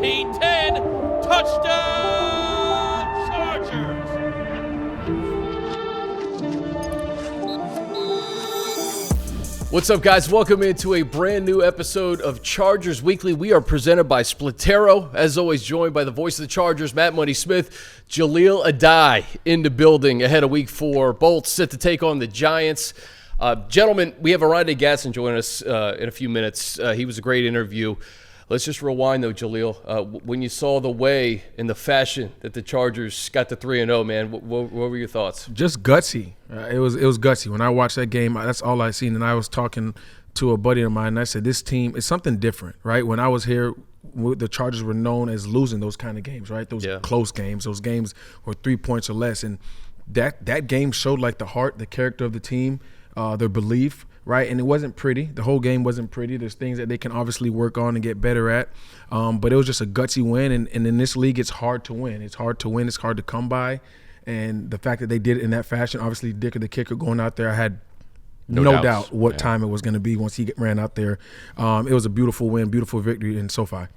13-10. Touchdown, Chargers! What's up, guys? Welcome into a brand new episode of Chargers Weekly. We are presented by Splitero. As always, joined by the voice of the Chargers, Matt Money Smith. Jahleel Addae in the building ahead of Week 4. Bolts set to take on the Giants. Gentlemen, we have Oronde Gadsden joining us in a few minutes. He was a great interview. Let's just rewind, though, Jahleel. When you saw the way and the fashion that the Chargers got to 3-0, man, what were your thoughts? Just gutsy. It was gutsy. When I watched that game, that's all I seen. And I was talking to a buddy of mine, and I said, this team is something different, right? When I was here, the Chargers were known as losing those kind of games, right? Those close games. Those games were 3 points or less. And that game showed, like, the heart, the character of the team, their belief, right? And it wasn't pretty. The whole game wasn't pretty. There's things that they can obviously work on and get better at. But it was just a gutsy win. And in this league, it's hard to win. It's hard to win. It's hard to come by. And the fact that they did it in that fashion, obviously Dicker, the kicker, going out there, I had no doubt what time it was going to be once he ran out there. It was a beautiful win, beautiful victory in SoFi.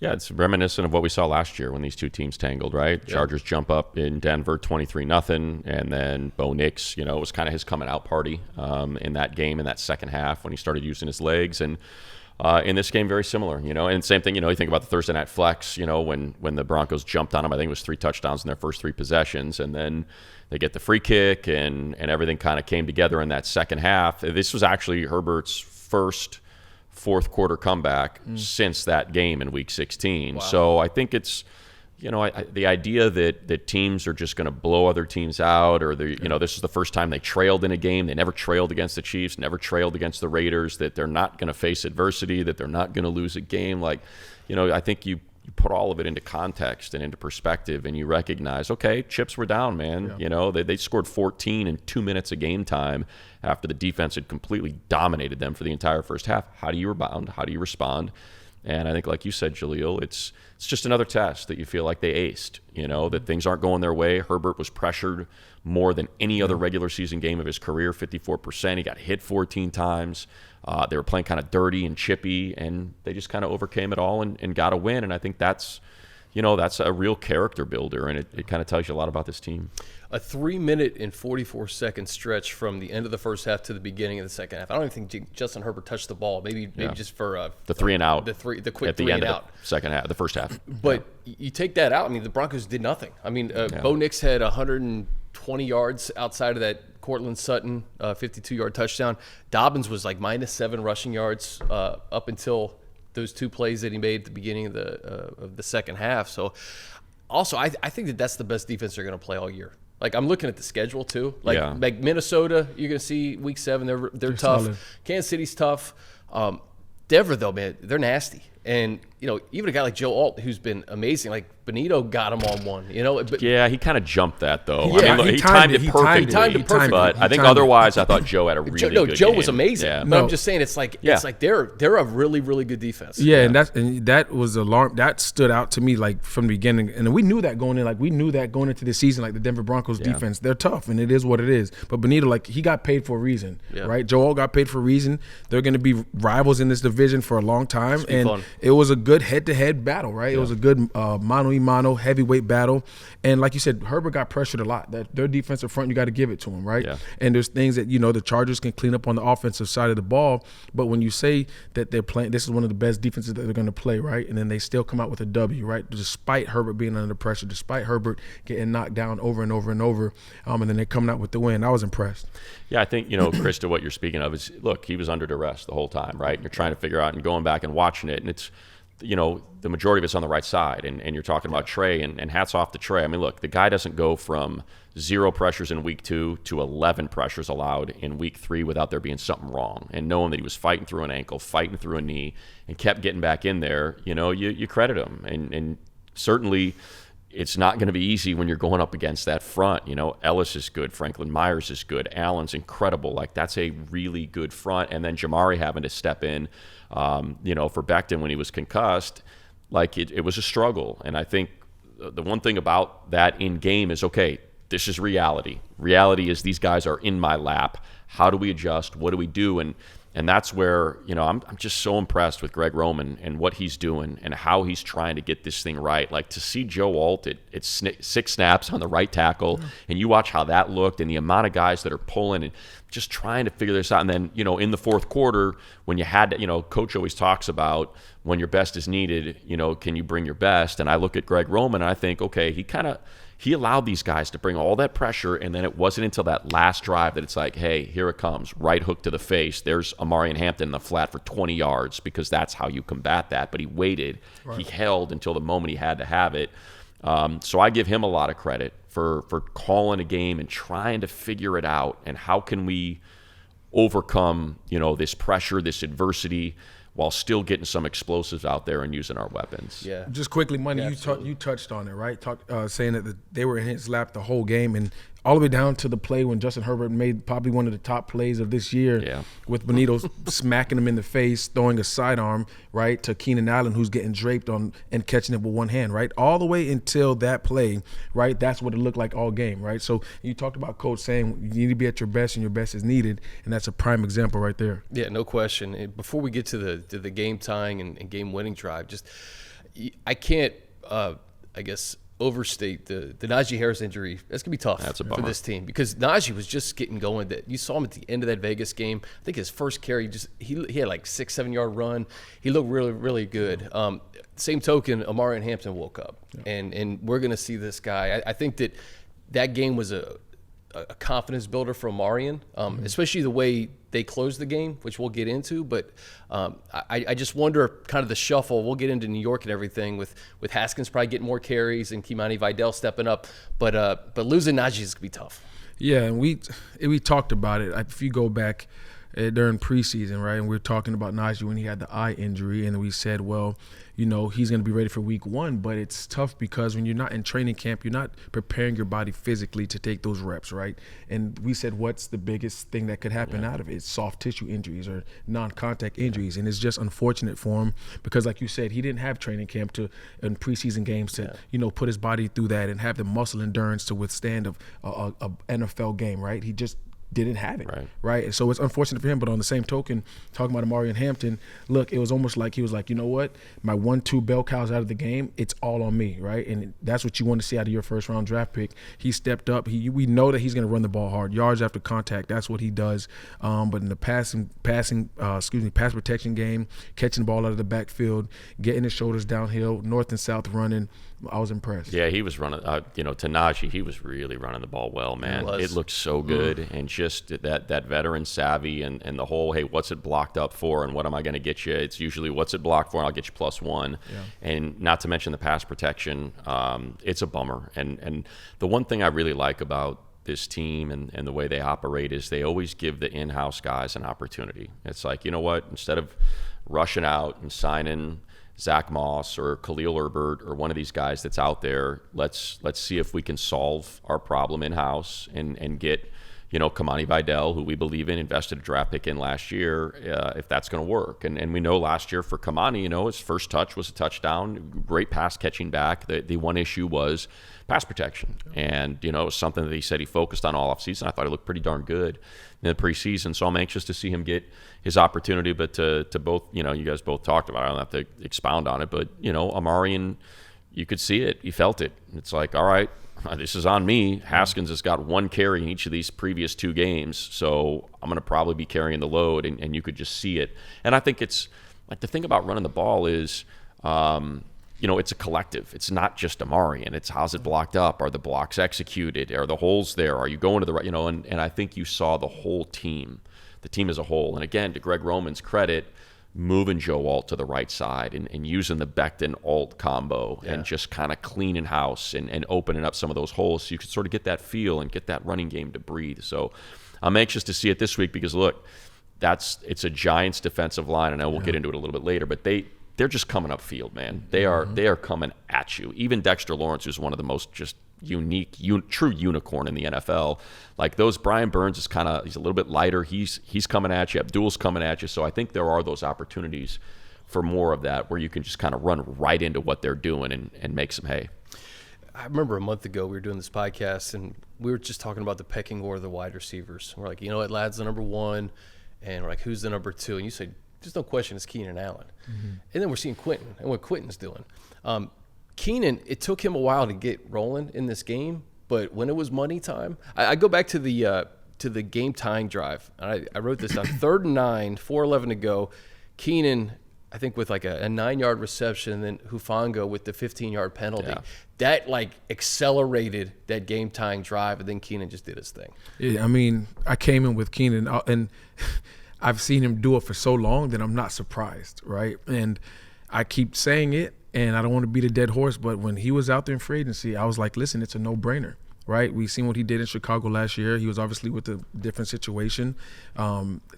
Yeah, it's reminiscent of what we saw last year when these two teams tangled, right? Yeah. Chargers jump up in Denver 23-0, and then Bo Nix, it was kind of his coming out party in that game in that second half when he started using his legs. And in this game, very similar, and same thing, you think about the Thursday night flex, when the Broncos jumped on him, I think it was 3 touchdowns in their first 3 possessions, and then they get the free kick and everything kind of came together in that second half. This was actually Herbert's first fourth quarter comeback since that game in Week 16. Wow. So I think it's, the idea that teams are just going to blow other teams out, or this is the first time they trailed in a game. They never trailed against the Chiefs, never trailed against the Raiders, that they're not going to face adversity, that they're not going to lose a game. I think you put all of it into context and into perspective, and you recognize, okay, chips were down, man. Yeah. They scored 14 in 2 minutes of game time after the defense had completely dominated them for the entire first half. How do you rebound? How do you respond? And I think, like you said, Jahleel, it's just another test that you feel like they aced, that things aren't going their way. Herbert was pressured more than any other regular season game of his career, 54%. He got hit 14 times. They were playing kind of dirty and chippy, and they just kind of overcame it all and got a win. And I think that's a real character builder, and it kind of tells you a lot about this team. A 3-minute and 44-second stretch from the end of the first half to the beginning of the second half. I don't even think Justin Herbert touched the ball. Maybe just for the 3 and out, the quick at the 3 end and of out. The second half, the first half. But you take that out. I mean, the Broncos did nothing. I mean, Bo Nix had 120 yards outside of that Cortland Sutton 52-yard touchdown. Dobbins was like -7 rushing yards up until those 2 plays that he made at the beginning of the second half. So, also, I think that's the best defense they're going to play all year. Like, I'm looking at the schedule too. Like Minnesota, you're going to see Week 7. They're tough. Solid. Kansas City's tough. Denver, though, man, they're nasty. And, even a guy like Joe Alt, who's been amazing, like Benito got him on one, But, yeah, he kind of jumped that, though. Yeah, he timed it perfectly. But I think otherwise, I thought Joe had a really good game. Joe was amazing. Yeah. But I'm just saying, it's like they're a really, really good defense. Yeah, and that was alarm. That stood out to me, like, from the beginning. And we knew that going in. Like, we knew that going into the season, like the Denver Broncos defense. They're tough, and it is what it is. But Benito, like, he got paid for a reason, right? Joe Alt got paid for a reason. They're going to be rivals in this division for a long time. And fun. It was a good head-to-head battle, right? Yeah. It was a good mano-a-mano heavyweight battle. And like you said, Herbert got pressured a lot. Their defensive front, you got to give it to him, right? Yeah. And there's things that, the Chargers can clean up on the offensive side of the ball. But when you say that they're playing, this is one of the best defenses that they're going to play, right? And then they still come out with a W, right? Despite Herbert being under pressure, despite Herbert getting knocked down over and over and over, and then they're coming out with the win. I was impressed. Yeah, I think, Chris, to what you're speaking of is, look, he was under duress the whole time, right? And you're trying to figure out and going back and watching it, and it's, the majority of it's on the right side, and you're talking about Trey, and hats off to Trey. I mean, look, the guy doesn't go from 0 pressures in Week 2 to 11 pressures allowed in Week 3 without there being something wrong, and knowing that he was fighting through an ankle, fighting through a knee, and kept getting back in there, you credit him. And certainly it's not going to be easy when you're going up against that front. Ellis is good. Franklin Myers is good. Allen's incredible. Like, that's a really good front. And then Jamari having to step in, for Becton when he was concussed, like it was a struggle. And I think the one thing about that in game is, okay, this is reality. Reality is these guys are in my lap. How do we adjust? What do we do? And And that's where, I'm just so impressed with Greg Roman and what he's doing and how he's trying to get this thing right. Like, to see Joe Alt at 6 snaps on the right tackle, and you watch how that looked and the amount of guys that are pulling and just trying to figure this out. And then, in the fourth quarter, when you had to, Coach always talks about when your best is needed, can you bring your best? And I look at Greg Roman and I think, okay, he allowed these guys to bring all that pressure, and then it wasn't until that last drive that it's like, hey, here it comes, right hook to the face. There's Amarian Hampton in the flat for 20 yards because that's how you combat that. But he waited. Right. He held until the moment he had to have it. So I give him a lot of credit for calling a game and trying to figure it out, and how can we overcome, this pressure, this adversity, while still getting some explosives out there and using our weapons. Yeah. Just quickly, Money, you touched on it, right? Saying that they were in his lap the whole game, and all the way down to the play when Justin Herbert made probably one of the top plays of this year, with Benito smacking him in the face, throwing a sidearm, right, to Keenan Allen, who's getting draped on and catching it with one hand, right? All the way until that play, right? That's what it looked like all game, right? So you talked about Coach saying you need to be at your best and your best is needed, and that's a prime example right there. Yeah, no question. And before we get to the game tying and game winning drive, I can't, overstate the Najee Harris injury. That's gonna be tough for this team, because Najee was just getting going. That you saw him at the end of that Vegas game. I think his first carry, he had like 6-7 yard run. He looked really, really good. Same token, Amarian Hampton woke up, and we're gonna see this guy. I think that game was a confidence builder for Amarian, especially the way they closed the game, which we'll get into. But I just wonder kind of the shuffle. We'll get into New York and everything with Haskins probably getting more carries and Kimani Vidal stepping up. But losing Najee is going to be tough. Yeah, and we talked about it. If you go back during preseason, right, and we were talking about Najee when he had the eye injury, and we said, well, he's going to be ready for week 1, but it's tough because when you're not in training camp, you're not preparing your body physically to take those reps, right? And we said, what's the biggest thing that could happen out of it? It's soft tissue injuries or non-contact injuries, and it's just unfortunate for him because, like you said, he didn't have training camp in preseason games to, put his body through that and have the muscle endurance to withstand a NFL game, right? He just didn't have it, right? And so it's unfortunate for him, but on the same token, talking about Amarian Hampton, look, it was almost like he was like, you know what, my 1-2 bell cows out of the game, it's all on me, right? And that's what you want to see out of your first round draft pick. He stepped up. We know that he's going to run the ball hard, yards after contact. That's what he does. But in the pass protection game, catching the ball out of the backfield, getting his shoulders downhill, north and south running, I was impressed. Yeah, he was running. To Najee, he was really running the ball well, man. It looked so good, and just that veteran savvy and the whole, hey, what's it blocked up for, and what am I going to get you? It's usually what's it blocked for, and I'll get you +1. Yeah. And not to mention the pass protection. It's a bummer. And the one thing I really like about this team and the way they operate is they always give the in-house guys an opportunity. It's like, you know what, instead of rushing out and signing Zach Moss or Khalil Herbert or one of these guys that's out there, let's see if we can solve our problem in-house and get, Kimani Vidal, who we believe in, invested a draft pick in last year, if that's going to work. And we know last year for Kimani, his first touch was a touchdown, great pass catching back. The one issue was pass protection. And, it was something that he said he focused on all offseason. I thought he looked pretty darn good in the preseason. So I'm anxious to see him get his opportunity. But to both, you guys both talked about it. I don't have to expound on it. But, Amarian, you could see it. You felt it. It's like, all right, this is on me. Haskins has got 1 carry in each of these previous 2 games. So I'm going to probably be carrying the load. And you could just see it. And I think it's like the thing about running the ball is, it's a collective. It's not just Amarian. It's how's it blocked up? Are the blocks executed? Are the holes there? Are you going to the right? And I think you saw the whole team, the team as a whole. And again, to Greg Roman's credit, moving Joe Alt to the right side and using the Becton-Alt combo and just kind of cleaning house and opening up some of those holes so you could sort of get that feel and get that running game to breathe. So I'm anxious to see it this week because, look, it's a Giants defensive line, and I will get into it a little bit later, but they're just coming up field, man. They are coming at you. Even Dexter Lawrence, who's one of the most just unique, true unicorn in the NFL. Like those, Brian Burns is he's a little bit lighter. He's coming at you. Abdul's coming at you. So I think there are those opportunities for more of that where you can just kind of run right into what they're doing and make some hay. I remember a month ago we were doing this podcast and we were just talking about the pecking order of the wide receivers. We're like, Ladd's the number 1. and we're like, who's the number 2? And you say, just no question, it's Keenan Allen. And then we're seeing Quentin and what Quentin's doing. Keenan, it took him a while to get rolling in this game, but when it was money time, I go back to the game tying drive. I wrote this down. 3rd and 9, 4:11 to go. Keenan, I think with like a 9-yard reception, and then Hufanga with the 15-yard penalty. Yeah. That like accelerated that game tying drive, and then Keenan just did his thing. Yeah, I mean, I came in with Keenan, and I've seen him do it for so long that I'm not surprised, right? And I keep saying it, and I don't want to beat a dead horse, but when he was out there in free agency, I was like, listen, it's a no-brainer. Right, we've seen what he did in Chicago last year. He was obviously with a different situation.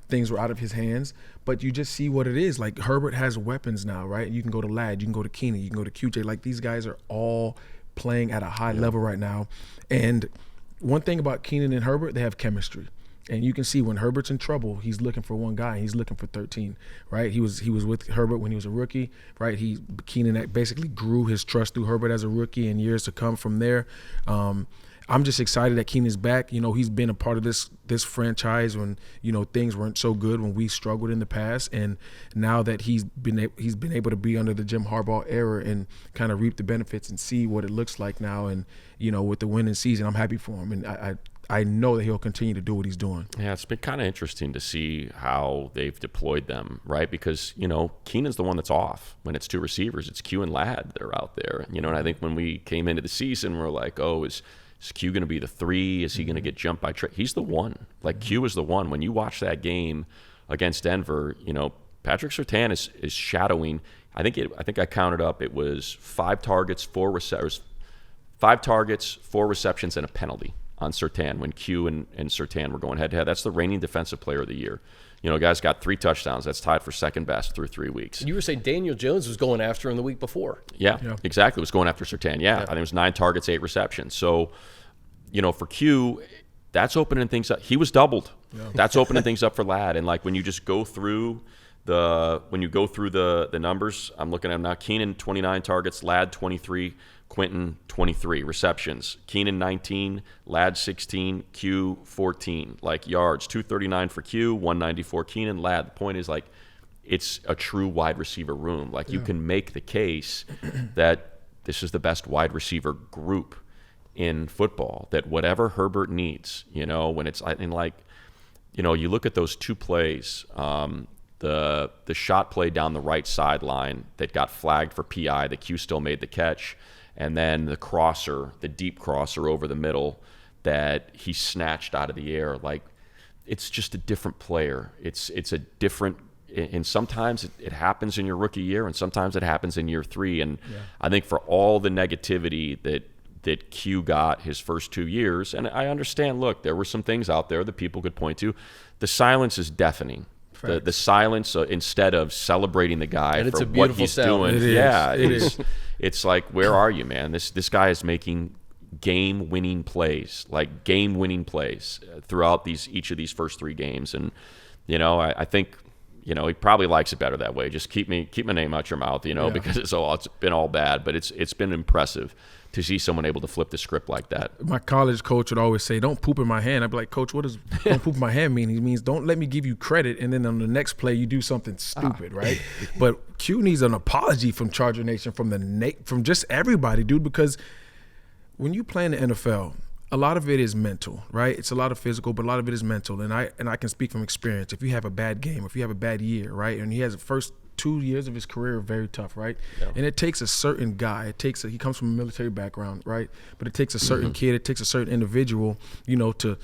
Things were out of his hands, but you just see what it is. Like Herbert has weapons now, right? You can go to Ladd, you can go to Keenan, you can go to QJ. Like these guys are all playing at a high level right now. And one thing about Keenan and Herbert, they have chemistry. And you can see when Herbert's in trouble, he's looking for one guy. He's looking for 13, right? He was with Herbert when he was a rookie, right? Keenan basically grew his trust through Herbert as a rookie, and years to come from there. I'm just excited that Keenan's back. You know, he's been a part of this franchise when, you know, things weren't so good, when we struggled in the past, and now that he's been able to be under the Jim Harbaugh era and kind of reap the benefits and see what it looks like now, and, you know, with the winning season, I'm happy for him, and I know that he'll continue to do what he's doing. Yeah, it's been kind of interesting to see how they've deployed them, right? Because, you know, Keenan's the one that's off. When it's 2 receivers, it's Q and Ladd that are out there. You know, and I think when we came into the season, we're like, oh, is Q going to be the 3? Is he going to get jumped by Trey? He's the one. Like, Q is the one. When you watch that game against Denver, you know, Patrick Surtain is shadowing. I think I counted up. It was 5 targets, 4 receptions, 5 targets, 4 receptions, and a penalty on Surtain when Q and Surtain were going head-to-head. That's the reigning defensive player of the year. You know, guy's got 3 touchdowns. That's tied for second best through 3 weeks. You were saying Daniel Jones was going after him the week before. Yeah. Exactly. Was going after Surtain. Yeah. I think it was 9 targets, 8 receptions. So, you know, for Q, that's opening things up. He was doubled. Yeah. That's opening things up for Ladd. And like when you just go through the numbers, I'm looking at them now. Keenan 29 targets, Ladd 23, Quentin 23 receptions. Keenan 19, Ladd 16, Q 14. Like yards, 239 for Q, 194 Keenan, Ladd. The point is, like, it's a true wide receiver room. Like, you can make the case that this is the best wide receiver group in football, that whatever Herbert needs, you know, when it's, and like, you know, you look at those 2 plays, the shot play down the right sideline that got flagged for PI, the Q still made the catch, and then the crosser, the deep crosser over the middle that he snatched out of the air. Like, it's just a different player. It's a different, and sometimes it happens in your rookie year, and sometimes it happens in year 3. And I think for all the negativity that Q got his first 2 years, and I understand, look, there were some things out there that people could point to. The silence is deafening. The silence, instead of celebrating the guy for what he's doing. It's like, where are you, man? This guy is making game-winning plays, like game-winning plays throughout each of these first 3 games. And, you know, I think, you know, he probably likes it better that way. Just keep my name out your mouth, you know, because it's been all bad. But it's been impressive to see someone able to flip the script like that. My college coach would always say, don't poop in my hand. I'd be like, Coach, what does don't poop in my hand mean? He means don't let me give you credit, and then on the next play you do something stupid, right? But Q needs an apology from Charger Nation, from just everybody, dude, because when you play in the NFL, a lot of it is mental, right? It's a lot of physical, but a lot of it is mental. And I can speak from experience. If you have a bad game, if you have a bad year, right, and he has the first 2 years of his career are very tough, right? Yeah. And it takes a certain guy. He comes from a military background, right? But it takes a certain kid. It takes a certain individual, you know, to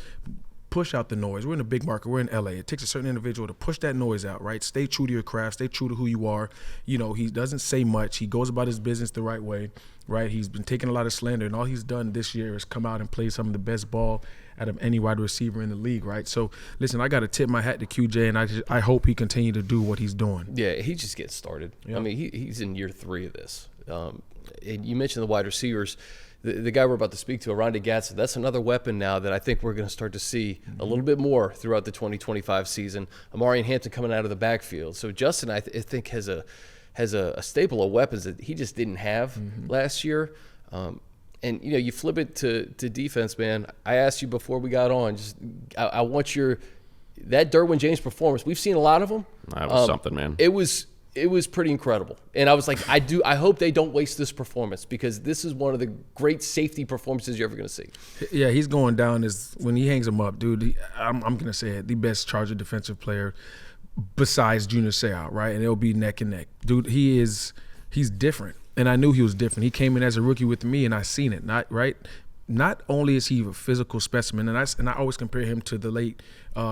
push out the noise. We're in a big market. We're in LA. It takes a certain individual to push that noise out, right? Stay true to your craft. Stay true to who you are. You know, he doesn't say much. He goes about his business the right way, right? He's been taking a lot of slander, and all he's done this year is come out and play some of the best ball out of any wide receiver in the league, right? So, listen, I got to tip my hat to QJ, and I hope he continue to do what he's doing. Yeah, he just gets started. Yep. I mean, he's in year 3 of this. And you mentioned the wide receivers. The guy we're about to speak to, Oronde Gadsden, that's another weapon now that I think we're going to start to see a little bit more throughout the 2025 season. Amari and Hampton coming out of the backfield. So Justin, I think, has a staple of weapons that he just didn't have last year. And, you know, you flip it to defense, man. I asked you before we got on, I want that Derwin James performance, we've seen a lot of them. That was something, man. It was pretty incredible. And I was like, I hope they don't waste this performance, because this is one of the great safety performances you're ever going to see. Yeah, he's going down as, when he hangs him up, dude, I'm going to say it, the best Charger defensive player besides Junior Seau, right? And it'll be neck and neck. Dude, he's different. And I knew he was different. He came in as a rookie with me, and I seen it. Not only is he a physical specimen, and I always compare him to the late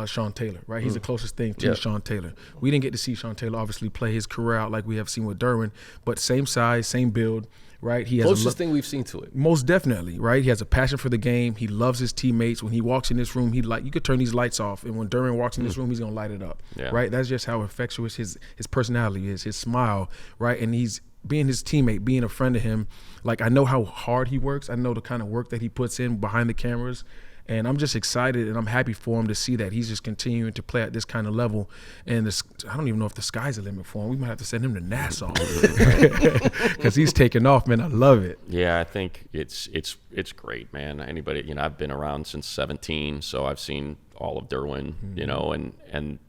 Sean Taylor, right? He's the closest thing to Sean Taylor. We didn't get to see Sean Taylor obviously play his career out like we have seen with Derwin, but same size, same build, right? He has closest thing we've seen to it. Most definitely, right? He has a passion for the game. He loves his teammates. When he walks in this room, you could turn these lights off, and when Derwin walks in this room, he's gonna light it up, right? That's just how infectious his personality is, his smile, right? And he's being his teammate, being a friend to him. Like, I know how hard he works. I know the kind of work that he puts in behind the cameras. And I'm just excited, and I'm happy for him to see that he's just continuing to play at this kind of level. And I don't even know if the sky's the limit for him. We might have to send him to Nassau because he's taking off, man. I love it. Yeah, I think it's great, man. Anybody, I've been around since 17, so I've seen all of Derwin, and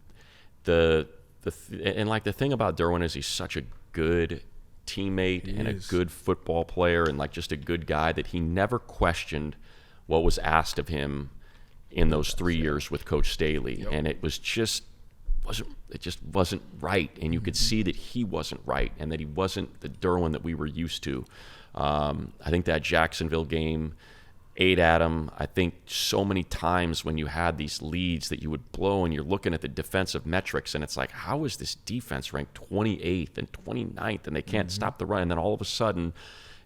the thing about Derwin is he's such a good teammate and a good football player, and like just a good guy, that he never questioned what was asked of him in those 3 years with Coach Staley. And it just wasn't right, and you could see that he wasn't right, and that he wasn't the Derwin that we were used to. I think that Jacksonville game ate at him. I think so many times when you had these leads that you would blow, and you're looking at the defensive metrics, and it's like, how is this defense ranked 28th and 29th, and they can't stop the run? And then all of a sudden,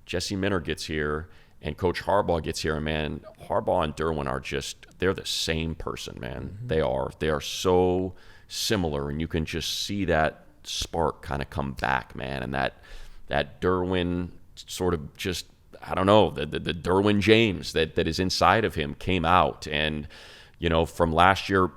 Jesse Minter gets here, and Coach Harbaugh gets here, and man, Harbaugh and Derwin they're the same person, man. They are so similar, and you can just see that spark kind of come back, man. And that Derwin sort of just, I don't know, the Derwin James that is inside of him came out. And, from last year,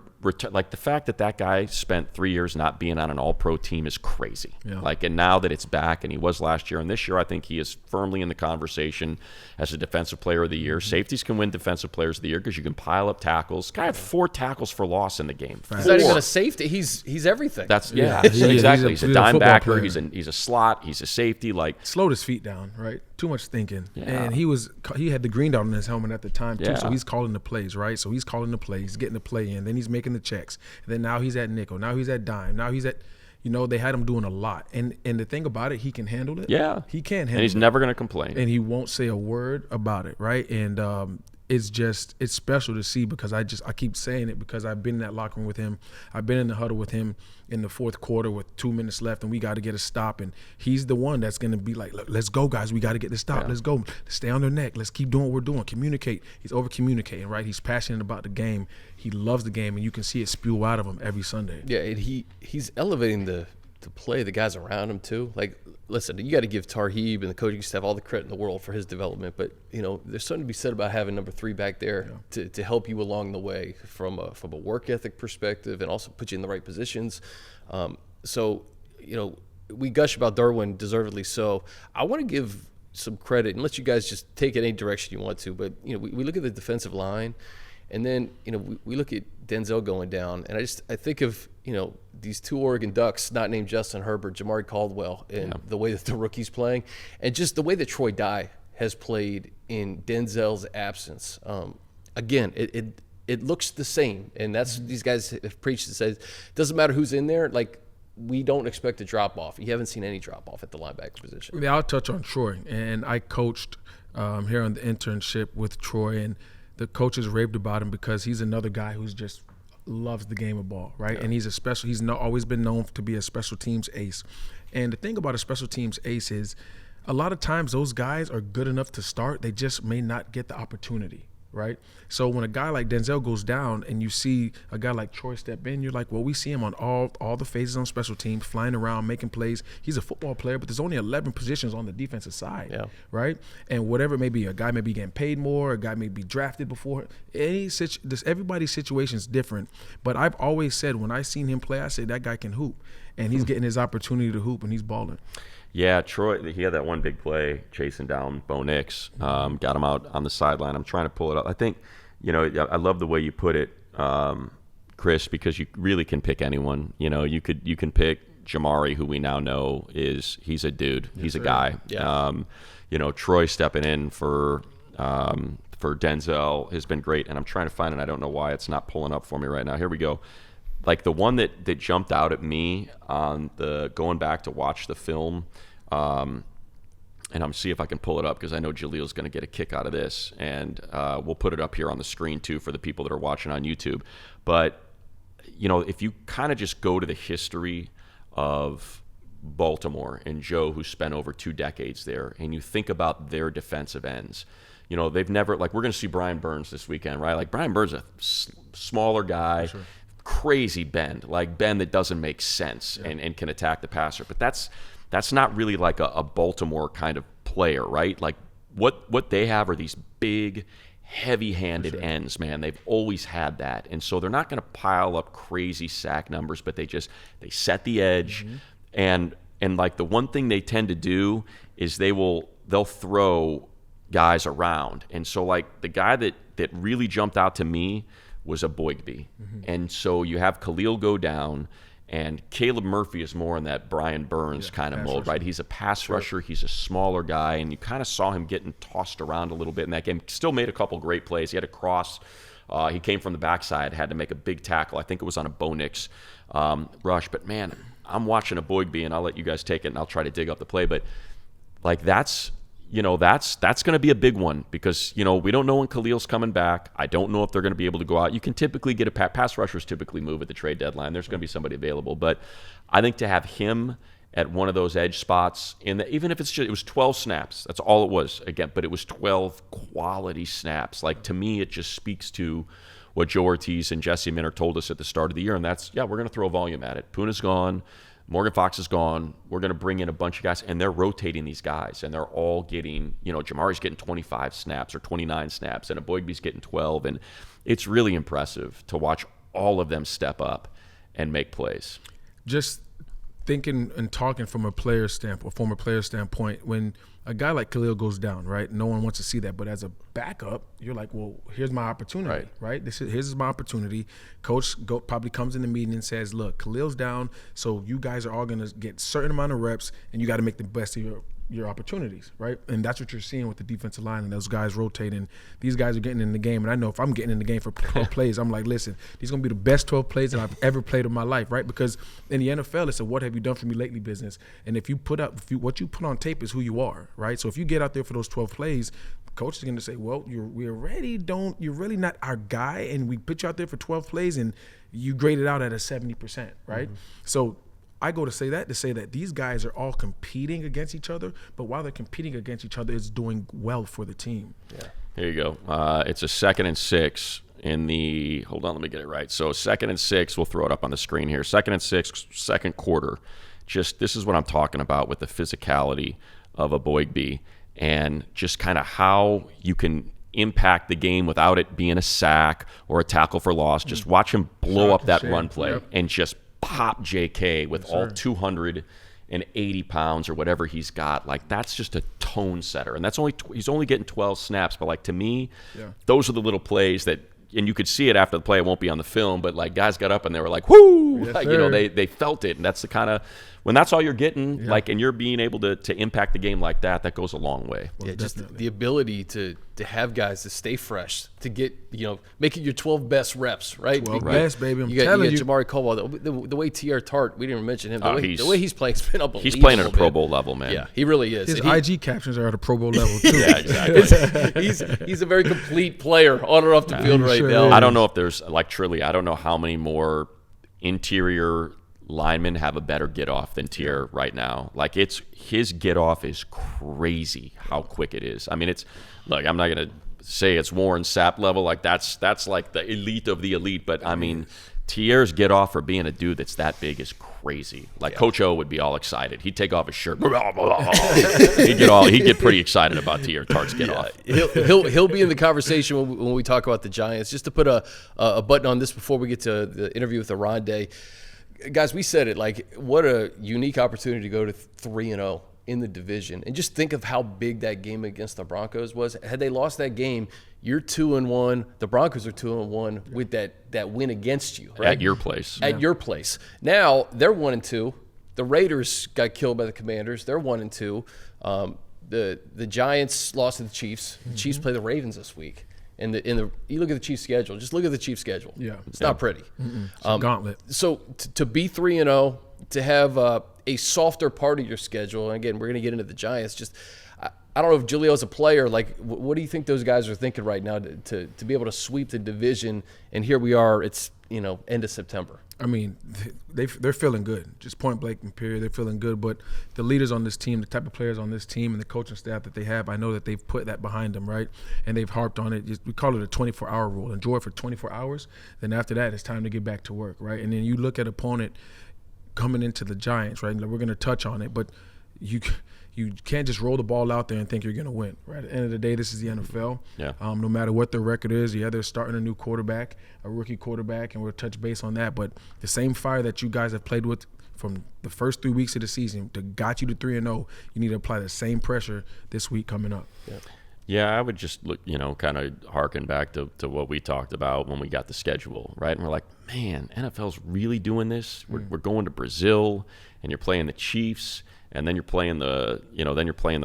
like the fact that guy spent 3 years not being on an all-pro team is crazy. Like, and now that it's back, and he was last year, and this year I think he is firmly in the conversation as a defensive player of the year. Safeties can win defensive players of the year because you can pile up tackles. Guy had 4 tackles for loss in the game. He's not even a safety. He's everything. That's exactly. He's a dime backer. He's a slot. He's a safety. Like, slowed his feet down, right? Too much thinking. And he had the green dot on his helmet at the time too, so he's calling the plays, right? So he's calling the plays, he's getting the play in, then he's making the checks, and then now he's at nickel, now he's at dime, now he's at, they had him doing a lot. And the thing about it, he can handle it. Yeah, he can handle it, and he's never going to complain, and he won't say a word about it, right? And it's special to see, because I keep saying it because I've been in that locker room with him. I've been in the huddle with him in the fourth quarter with 2 minutes left, and we got to get a stop. And he's the one that's going to be like, look, let's go, guys. We got to get this stop. Let's go. Let's stay on their neck. Let's keep doing what we're doing. Communicate. He's over-communicating, right? He's passionate about the game. He loves the game, and you can see it spew out of him every Sunday. Yeah, and he's elevating the play, the guys around him too. Like, listen, you got to give Tarheeb and the coaching staff all the credit in the world for his development, but there's something to be said about having number 3 back there to help you along the way from a work ethic perspective, and also put you in the right positions. So we gush about Derwin, deservedly so. I want to give some credit and let you guys just take it any direction you want to, but we look at the defensive line, and then we look at Denzel going down, and I think of these 2 Oregon Ducks, not named Justin Herbert, Jamari Caldwell, and the way that the rookie's playing, and just the way that Troy Dye has played in Denzel's absence. Again, it looks the same, and that's these guys have preached and said, doesn't matter who's in there, like, we don't expect a drop off. You haven't seen any drop off at the linebacker position. Yeah, I'll touch on Troy, and I coached here on the internship with Troy, and the coaches raved about him because he's another guy who's just loves the game of ball, right? And he's always been known to be a special teams ace. And the thing about a special teams ace is a lot of times those guys are good enough to start, they just may not get the opportunity, right? So when a guy like Denzel goes down and you see a guy like Troy step in, you're like, well, we see him on all the phases on special teams, flying around, making plays. He's a football player, but there's only 11 positions on the defensive side, right? And whatever it may be, a guy may be getting paid more, a guy may be drafted before. Everybody's situation is different. But I've always said, when I seen him play, I said, that guy can hoop. And he's getting his opportunity to hoop, and he's balling. Yeah, Troy, he had that one big play chasing down Bo Nix, got him out on the sideline. I'm trying to pull it up. I think, I love the way you put it. Chris, because you really can pick anyone. You know, you can pick Jamari, who we now know he's a dude. He's a guy. Yeah. You know, Troy stepping in for Denzel has been great. And I'm trying to find it. I don't know why it's not pulling up for me right now. Here we go. Like the one that jumped out at me on the going back to watch the film, and I'm see if I can pull it up because I know Jaleel's going to get a kick out of this, and we'll put it up here on the screen too for the people that are watching on YouTube. But you know, if you kind of just go to the history of Baltimore and Joe, who spent over 2 decades there, and you think about their defensive ends, you know, they've never, like, we're going to see Brian Burns this weekend, right? Like, Brian Burns is a smaller guy. Sure. Crazy bend, like bend that doesn't make sense and can attack the passer. But that's not really like a Baltimore kind of player, right? Like what they have are these big, heavy-handed ends, man. They've always had that. And so they're not going to pile up crazy sack numbers, but they set the edge. And like the one thing they tend to do is they'll throw guys around. And so like the guy that really jumped out to me was a Boygby. And so you have Khalil go down, and Caleb Murphy is more in that Brian Burns kind of mold, right? He's a pass rusher. He's a smaller guy, and you kind of saw him getting tossed around a little bit in that game. Still made a couple great plays. He had a cross. He came from the backside, had to make a big tackle. I think it was on a Bo Nix rush. But, man, I'm watching a Boygby, and I'll let you guys take it, and I'll try to dig up the play. But, like, that's going to be a big one because, you know, we don't know when Khalil's coming back. I don't know if they're going to be able to go out. You can typically get pass rushers typically move at the trade deadline. There's going to be somebody available. But I think to have him at one of those edge spots, even if it was 12 snaps, that's all it was, again, but it was 12 quality snaps. Like, to me, it just speaks to what Joe Ortiz and Jesse Minter told us at the start of the year, and that's, we're going to throw volume at it. Puna's gone. Morgan Fox is gone. We're going to bring in a bunch of guys, and they're rotating these guys, and they're all getting, you know, Jamari's getting 25 snaps or 29 snaps, and a Boygby's getting 12, and it's really impressive to watch all of them step up and make plays. Just thinking and talking from a former player standpoint, when a guy like Khalil goes down, right? No one wants to see that, but as a backup, you're like, well, here's my opportunity, right? Here's my opportunity. Coach probably comes in the meeting and says, look, Khalil's down, so you guys are all going to get a certain amount of reps, and you got to make the best of your opportunities, right? And that's what you're seeing with the defensive line and those guys rotating. These guys are getting in the game, and I know if I'm getting in the game for 12 plays, I'm like, listen, these are going to be the best 12 plays that I've ever played in my life, right? Because in the NFL, it's a what have you done for me lately business. And what you put on tape is who you are, right? So if you get out there for those 12 plays, coach is going to say, well, you're really not our guy, and we put you out there for 12 plays, and you grade it out at a 70%, right? So I go to say that these guys are all competing against each other, but while they're competing against each other, it's doing well for the team. Yeah. Here you go. It's a 2nd and 6 in the – hold on, let me get it right. So 2nd and 6, we'll throw it up on the screen here. 2nd and 6, second quarter. Just this is what I'm talking about with the physicality of a Boygby and just kind of how you can impact the game without it being a sack or a tackle for loss. Just watch him blow up that run play and just – pop JK with all 280 pounds or whatever he's got. Like, that's just a tone setter, and he's only getting 12 snaps. But like, to me, those are the little plays that, and you could see it after the play. It won't be on the film, but like, guys got up and they were like, "Whoo!" Yes, like, you know, they felt it, and that's the kind of when that's all you're getting. Like, and you're being able to impact the game like that goes a long way. Well, just the ability to have guys to stay fresh, to get, you know, make it your 12 best reps, right? 12 best, baby. You got Jamari Caldwell. The way T.R. Tart, we didn't mention him. The way he's playing has been unbelievable. He's playing at a Pro Bowl level, man. Yeah, he really is. His IG captions are at a Pro Bowl level too. Yeah, exactly. he's a very complete player on or off the field right now. I don't know if there's I don't know how many more interior linemen have a better get off than Tier right now. Like, his get off is crazy how quick it is. I mean, I'm not gonna say it's Warren Sapp level, like that's like the elite of the elite, but I mean, Tier's get off for being a dude that's that big is crazy. Like, Coach O would be all excited. He'd take off his shirt. He'd get pretty excited about Tier Tart's get off. He'll be in the conversation when we talk about the Giants. Just to put a button on this before we get to the interview with Oronde. Guys, we said it, like, what a unique opportunity to go to 3-0 in the division. And just think of how big that game against the Broncos was. Had they lost that game, you're 2-1. The Broncos are 2-1 with that win against you, right? At your place. At your place. Now they're 1-2. The Raiders got killed by the Commanders. They're 1-2. The Giants lost to the Chiefs. The Chiefs play the Ravens this week. And you look at the Chiefs' schedule. Just look at the Chiefs' schedule. Yeah, it's not pretty. It's a gauntlet. So to be 3-0, to have a softer part of your schedule, and again, we're going to get into the Giants. Just I don't know if Jahleel a player, like, what do you think those guys are thinking right now to be able to sweep the division? And here we are. It's end of September. I mean, they're feeling good. Just point blank and period, they're feeling good. But the leaders on this team, the type of players on this team, and the coaching staff that they have, I know that they've put that behind them, right? And they've harped on it. We call it a 24-hour rule. Enjoy it for 24 hours. Then after that, it's time to get back to work, right? And then you look at opponent coming into the Giants, right? We're going to touch on it, but you can't just roll the ball out there and think you're going to win, right? At the end of the day, this is the NFL. Yeah. No matter what their record is, they're starting a new quarterback, a rookie quarterback, and we'll touch base on that. But the same fire that you guys have played with from the first 3 weeks of the season to got you to 3-0, you need to apply the same pressure this week coming up. Yeah, I would just look, kind of harken back to what we talked about when we got the schedule, right? And we're like, man, NFL's really doing this. We're going to Brazil, and you're playing the Chiefs. And then you're playing the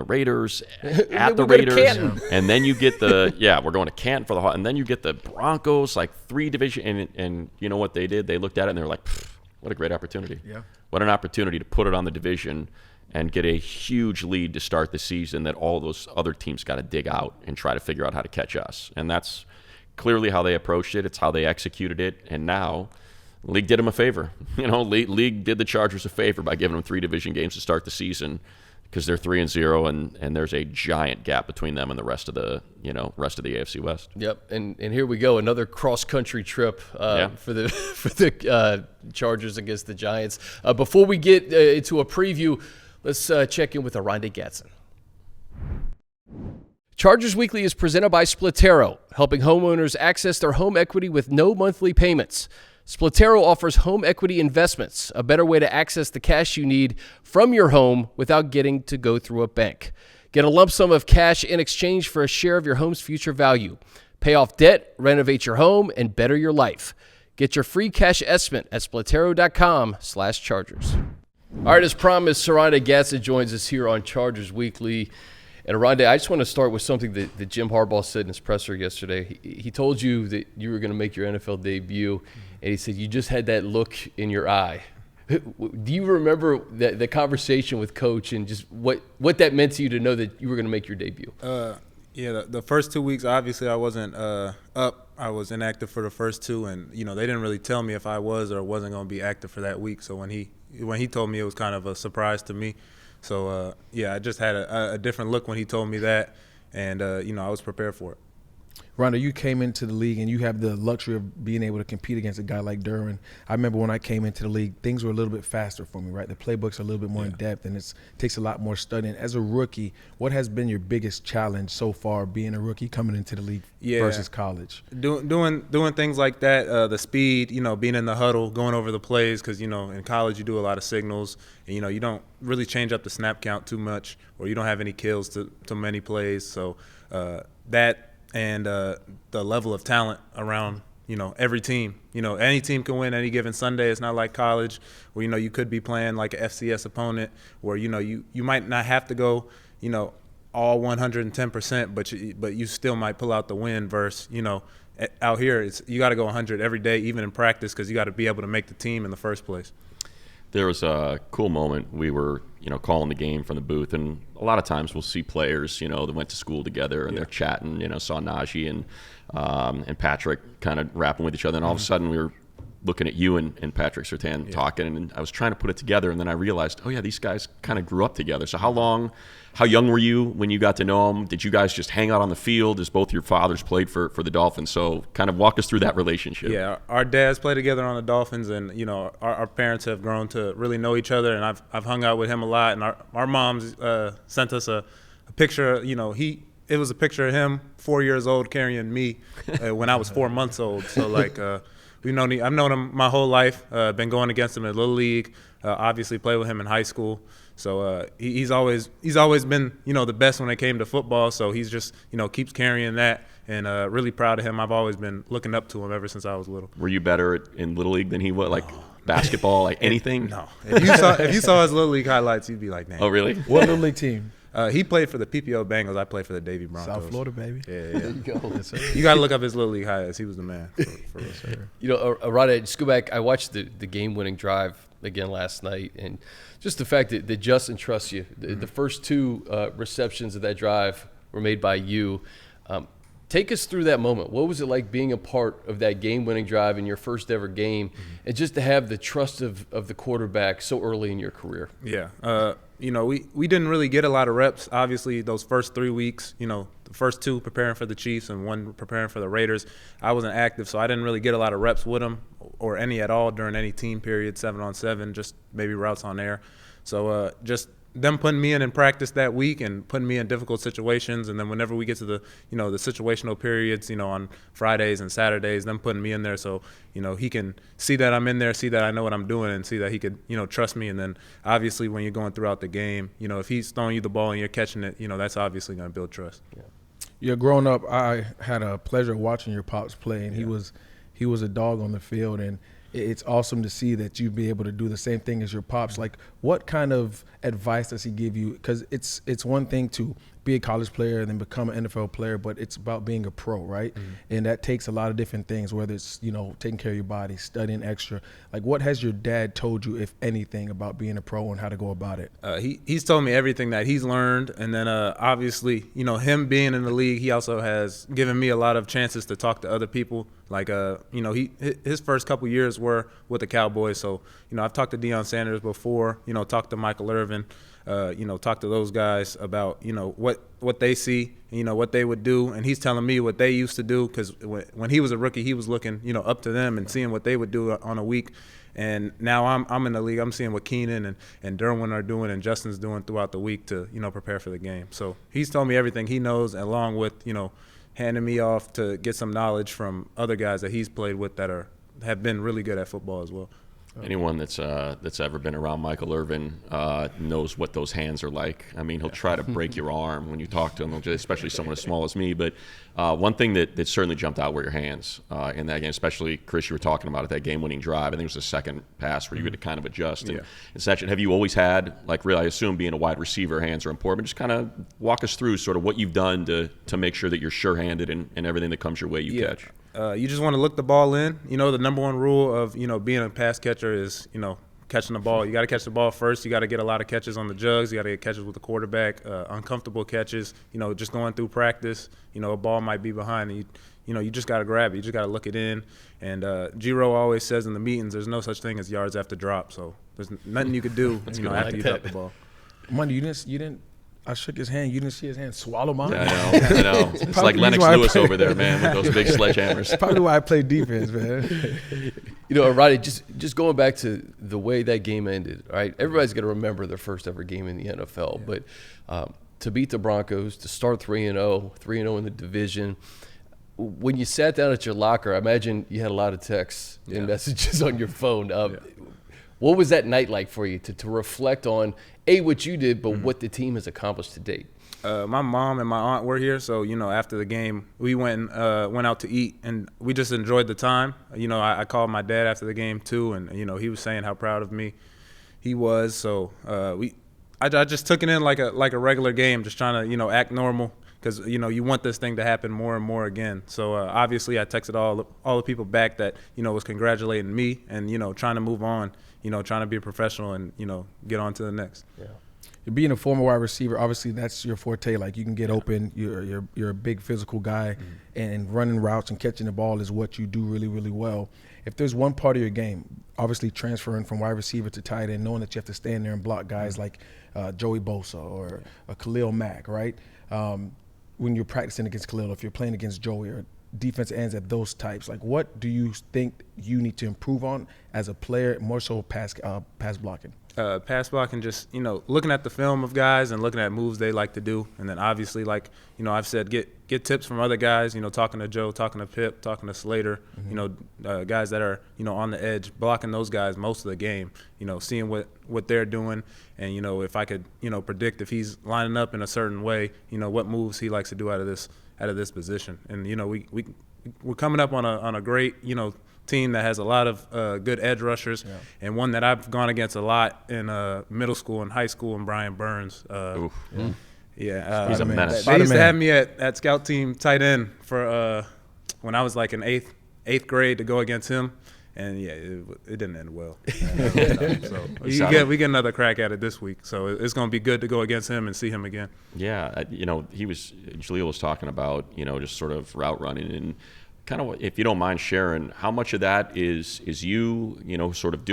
Raiders at the Raiders, and then you get we're going to Canton for the and then you get the Broncos, like 3 division, and you know what they did? They looked at it and they were like, what a great opportunity! Yeah, what an opportunity to put it on the division and get a huge lead to start the season that all those other teams got to dig out and try to figure out how to catch us. And that's clearly how they approached it. It's how they executed it, and now. League did them a favor. League did the Chargers a favor by giving them 3 division games to start the season because they're 3-0 and there's a giant gap between them and the rest of the AFC West. Yep, and here we go, another cross country trip for the Chargers against the Giants. Before we get into a preview, let's check in with Oronde Gadsden. Chargers Weekly is presented by Splitero, helping homeowners access their home equity with no monthly payments. Splitero offers home equity investments, a better way to access the cash you need from your home without getting to go through a bank. Get a lump sum of cash in exchange for a share of your home's future value. Pay off debt, renovate your home, and better your life. Get your free cash estimate at splitero.com/Chargers. All right, as promised, Oronde Gadsden joins us here on Chargers Weekly. And Oronde, I just want to start with something that Jim Harbaugh said in his presser yesterday. He told you that you were going to make your NFL debut, and he said you just had that look in your eye. Do you remember the conversation with Coach and just what that meant to you to know that you were going to make your debut? The first 2 weeks, obviously, I wasn't up. I was inactive for the first 2, and they didn't really tell me if I was or wasn't going to be active for that week. So when he told me, it was kind of a surprise to me. So, I just had a different look when he told me that, and, I was prepared for it. Rondo, you came into the league and you have the luxury of being able to compete against a guy like Derwin. I remember when I came into the league, things were a little bit faster for me, right? The playbooks are a little bit more in depth, and it takes a lot more studying. As a rookie, what has been your biggest challenge so far being a rookie coming into the league versus college? Doing things like that, the speed, being in the huddle, going over the plays, because, in college you do a lot of signals, and, you don't really change up the snap count too much, or you don't have any kills to many plays. So that – and the level of talent around, every team. Any team can win any given Sunday. It's not like college where, you could be playing like an FCS opponent where, you might not have to go, all 110%, but you still might pull out the win versus, out here you got to go 100 every day, even in practice, because you got to be able to make the team in the first place. There was a cool moment. We were, calling the game from the booth, and a lot of times we'll see players, that went to school together, and they're chatting. Saw Najee and Patrick kind of rapping with each other, and all of a sudden we were looking at you and Patrick Surtain talking, and I was trying to put it together, and then I realized, oh yeah, these guys kind of grew up together. So how young were you when you got to know them? Did you guys just hang out on the field as both your fathers played for the Dolphins? So kind of walk us through that relationship. Yeah, our dads play together on the Dolphins, and our parents have grown to really know each other, and I've hung out with him a lot. And our moms sent us a picture. It was a picture of him 4 years old carrying me when I was 4 months old. So I've known him my whole life. Been going against him in Little League. Obviously played with him in high school. So he's always been, the best when it came to football. So he's just, keeps carrying that, and really proud of him. I've always been looking up to him ever since I was little. Were you better in Little League than he was? Like basketball, like anything? No. If you saw his Little League highlights, you'd be like, man. Oh, really? What Little League team? He played for the PPO Bengals. I played for the Davie Broncos. South Florida, baby. Yeah. There you go. You got to look up his Little League highlights. He was the man. For real. Oronde, just go back. I watched the game-winning drive again last night, and just the fact that Justin trusts you. The first two receptions of that drive were made by you. Take us through that moment. What was it like being a part of that game-winning drive in your first ever game, and just to have the trust of the quarterback so early in your career? Yeah. We didn't really get a lot of reps. Obviously, those first 3 weeks, the first 2 preparing for the Chiefs and 1 preparing for the Raiders, I wasn't active, so I didn't really get a lot of reps with them or any at all during any team period, 7-on-7, just maybe routes on air. So just them putting me in practice that week and putting me in difficult situations, and then whenever we get to the the situational periods, on Fridays and Saturdays, them putting me in there so he can see that I'm in there, see that I know what I'm doing, and see that he could trust me. And then obviously when you're going throughout the game, if he's throwing you the ball and you're catching it, that's obviously going to build trust. Yeah, growing up, I had a pleasure of watching your pops play, and he was a dog on the field, and it's awesome to see that you'd be able to do the same thing as your pops. Like, what kind of advice does he give you? Because it's one thing to be a college player and then become an NFL player, but it's about being a pro, right? And that takes a lot of different things, whether it's, taking care of your body, studying extra. Like, what has your dad told you, if anything, about being a pro and how to go about it? He's told me everything that he's learned. And then obviously, him being in the league, he also has given me a lot of chances to talk to other people. Like, his first couple years were with the Cowboys. So, I've talked to Deion Sanders before, talked to Michael Irvin, talked to those guys about, what they see, what they would do. And he's telling me what they used to do, because when he was a rookie, he was looking, up to them and seeing what they would do on a week. And now I'm in the league. I'm seeing what Keenan and Derwin are doing and Justin's doing throughout the week to, prepare for the game. So he's told me everything he knows, along with, handing me off to get some knowledge from other guys that he's played with that have been really good at football as well. Anyone that's ever been around Michael Irvin knows what those hands are like. I mean, he'll try to break your arm when you talk to him, especially someone as small as me. But one thing that certainly jumped out were your hands in that game, especially, Chris, you were talking about at that game-winning drive. I think it was the second pass where you had to kind of adjust. And such. Have you always had, like, really, I assume being a wide receiver, hands are important, but just kind of walk us through sort of what you've done to make sure that you're sure-handed and everything that comes your way you catch. You just want to look the ball in. The number one rule of, being a pass catcher is, catching the ball. You got to catch the ball first. You got to get a lot of catches on the jugs. You got to get catches with the quarterback, uncomfortable catches, just going through practice. A ball might be behind and you just got to grab it. You just got to look it in. And G-Ro always says in the meetings, there's no such thing as yards after drop. So there's nothing you could do, after you drop the ball. Monday, you didn't. I shook his hand. You didn't see his hand swallow mine? Yeah, I know. It's like Lennox Lewis over there, man, with those big sledgehammers. That's probably why I play defense, man. Roddy, just going back to the way that game ended, right? Everybody's going to remember their first ever game in the NFL. Yeah. But to beat the Broncos, to start 3-0, 3-0 in the division, when you sat down at your locker, I imagine you had a lot of texts and messages on your phone. What was that night like for you to reflect on, what you did, but what the team has accomplished to date? My mom and my aunt were here, so after the game, we went out to eat, and we just enjoyed the time. I called my dad after the game too, and he was saying how proud of me he was. So I just took it in like a regular game, just trying to act normal, because you want this thing to happen more and more again. So obviously I texted all the people back that was congratulating me and trying to move on, trying to be a professional and get on to the next. Yeah. Being a former wide receiver, obviously that's your forte. Like, you can get open. You're a big physical guy, and running routes and catching the ball is what you do really, really well. If there's one part of your game, obviously transferring from wide receiver to tight end, knowing that you have to stand there and block guys like Joey Bosa or Khalil Mack, right? When you're practicing against Khalil, if you're playing against Joey or defense ends at those types, like, what do you think you need to improve on as a player, more so pass blocking? Pass blocking, just, looking at the film of guys and looking at moves they like to do. And then obviously, like, I've said, get tips from other guys, talking to Joe, talking to Pip, talking to Slater, guys that are, on the edge, blocking those guys most of the game, seeing what they're doing. And, if I could, predict if he's lining up in a certain way, what moves he likes to do out of this position. And, we're coming up on a great, team that has a lot of good edge rushers, and one that I've gone against a lot in middle school and high school, and Brian Burns. He's a menace. They used to have me at scout team tight end for when I was like in eighth grade to go against him, and it didn't end well. So we get another crack at it this week. So it's going to be good to go against him and see him again. Yeah, Jahleel was talking about just sort of route running and. Kind of, if you don't mind sharing, how much of that is you, sort of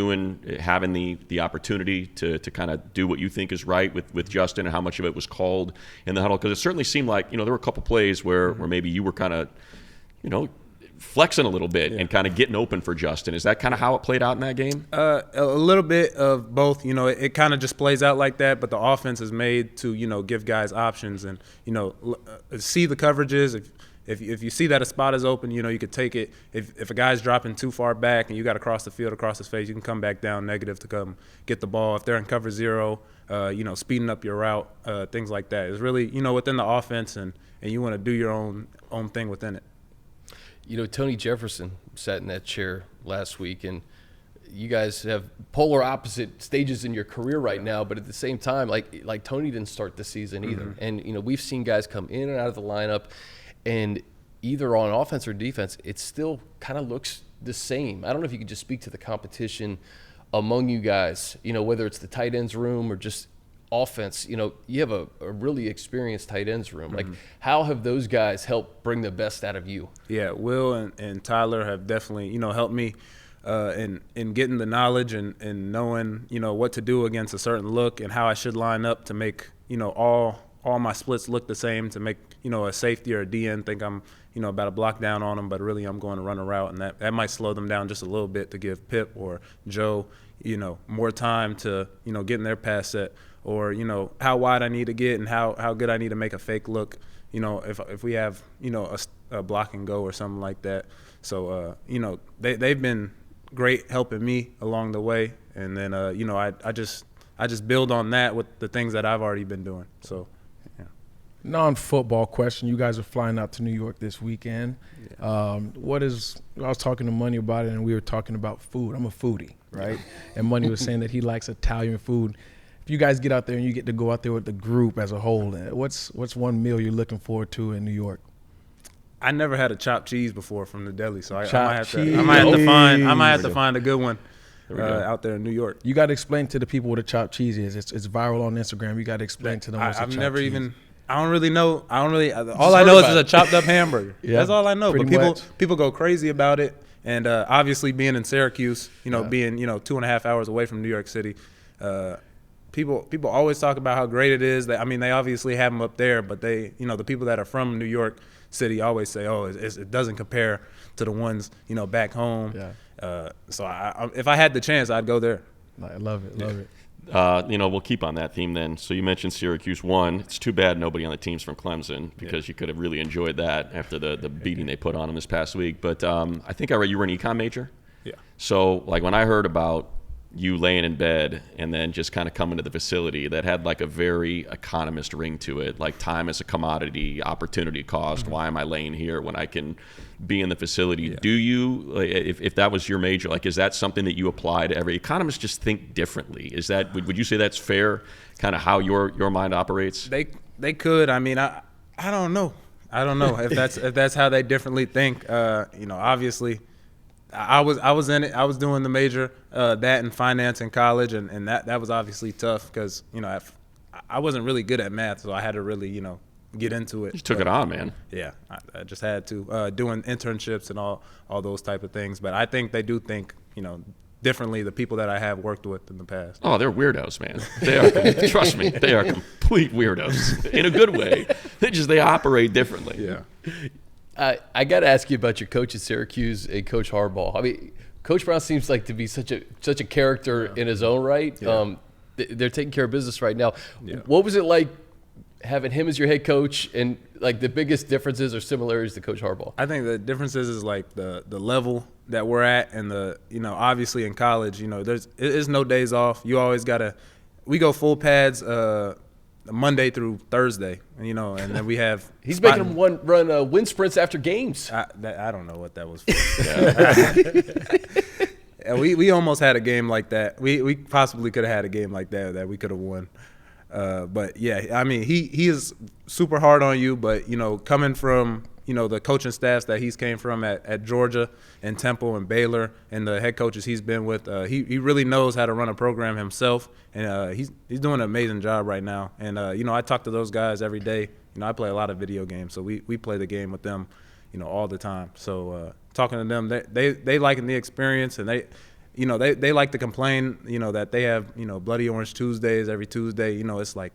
having the opportunity to kind of do what you think is right with Justin, and how much of it was called in the huddle? Because it certainly seemed like, there were a couple plays where maybe you were kind of, flexing a little bit and kind of getting open for Justin. Is that kind of how it played out in that game? A little bit of both. It kind of just plays out like that, but the offense is made to, give guys options and, see the coverages. If you see that a spot is open, you could take it. If a guy's dropping too far back and you got to cross the field across his face, you can come back down negative to come get the ball. If they're in cover zero, speeding up your route, things like that. It's really, within the offense, and you want to do your own thing within it. Tony Jefferson sat in that chair last week, and you guys have polar opposite stages in your career right now, but at the same time, like Tony didn't start the season either. And, we've seen guys come in and out of the lineup, and either on offense or defense, it still kind of looks the same. I don't know if you could just speak to the competition among you guys, whether it's the tight ends room or just offense. You have a really experienced tight ends room. Like, how have those guys helped bring the best out of you? Yeah, Will and Tyler have definitely, helped me in getting the knowledge and knowing, what to do against a certain look and how I should line up to make, all my splits look the same, to make, a safety or a DN think I'm, about to block down on them, but really I'm going to run a route, and that might slow them down just a little bit to give Pip or Joe, more time to, get in their pass set, or, how wide I need to get and how good I need to make a fake look, if we have, a block and go or something like that. So, they've been great helping me along the way, and then, I just build on that with the things that I've already been doing. So. Non-football question. You guys are flying out to New York this weekend. Yeah. I was talking to Money about it, and we were talking about food. I'm a foodie, right? And Money was saying that he likes Italian food. If you guys get out there and you get to go out there with the group as a whole, what's one meal you're looking forward to in New York? I never had a chopped cheese before from the deli, so I might have to find a good one. Out there in New York. You got to explain to the people what a chopped cheese is. It's viral on Instagram. You got to explain to them what's a chopped cheese. I don't really know. All I know is it's a chopped up hamburger. Yeah, that's all I know. But much. people go crazy about it. And obviously being in Syracuse, being 2.5 hours away from New York City, people always talk about how great it is. They obviously have them up there, but they, the people that are from New York City always say, oh, it doesn't compare to the ones back home. Yeah. So if I had the chance, I'd go there. I love it. Love it. We'll keep on that theme then. So you mentioned Syracuse won. It's too bad nobody on the team's from Clemson, because you could have really enjoyed that after the beating they put on them this past week. But I think I read you were an econ major. Yeah. So when I heard about you laying in bed and then just kind of coming to the facility, that had a very economist ring to it, like time is a commodity, opportunity cost. Why am I laying here when I can be in the facility? Yeah. Do you, if that was your major, is that something that you apply to every economists? Just think differently. Is that, would you say that's fair, kind of how your mind operates? They could. I don't know if that's how they differently think. Obviously I was in it. I was doing the major, that and finance in college, and that was obviously tough because I wasn't really good at math, so I had to really get into it. You took it on, man. Yeah, I just had to, doing internships and all those type of things. But I think they do think differently, the people that I have worked with in the past. Oh, they're weirdos, man. They are. Trust me, they are complete weirdos in a good way. They operate differently. Yeah. I got to ask you about your coach at Syracuse and Coach Harbaugh. Coach Brown seems like to be such a character in his own right. Yeah. they're taking care of business right now. Yeah. What was it like having him as your head coach, and like the biggest differences or similarities to Coach Harbaugh? I think the differences is like the level that we're at, and obviously in college, there's no days off. You always we go full pads Monday through Thursday, and then we have he's making them run wind sprints after games. I don't know what that was for. We almost had a game like that. We possibly could have had a game like that we could have won. But yeah, I mean, he is super hard on you, but coming from the coaching staffs that he's came from at Georgia and Temple and Baylor, and the head coaches he's been with, he really knows how to run a program himself, and he's doing an amazing job right now. And I talk to those guys every day. I play a lot of video games, so we play the game with them, all the time. So talking to them, they liking the experience, and they like to complain, that they have, Bloody Orange Tuesdays every Tuesday. It's like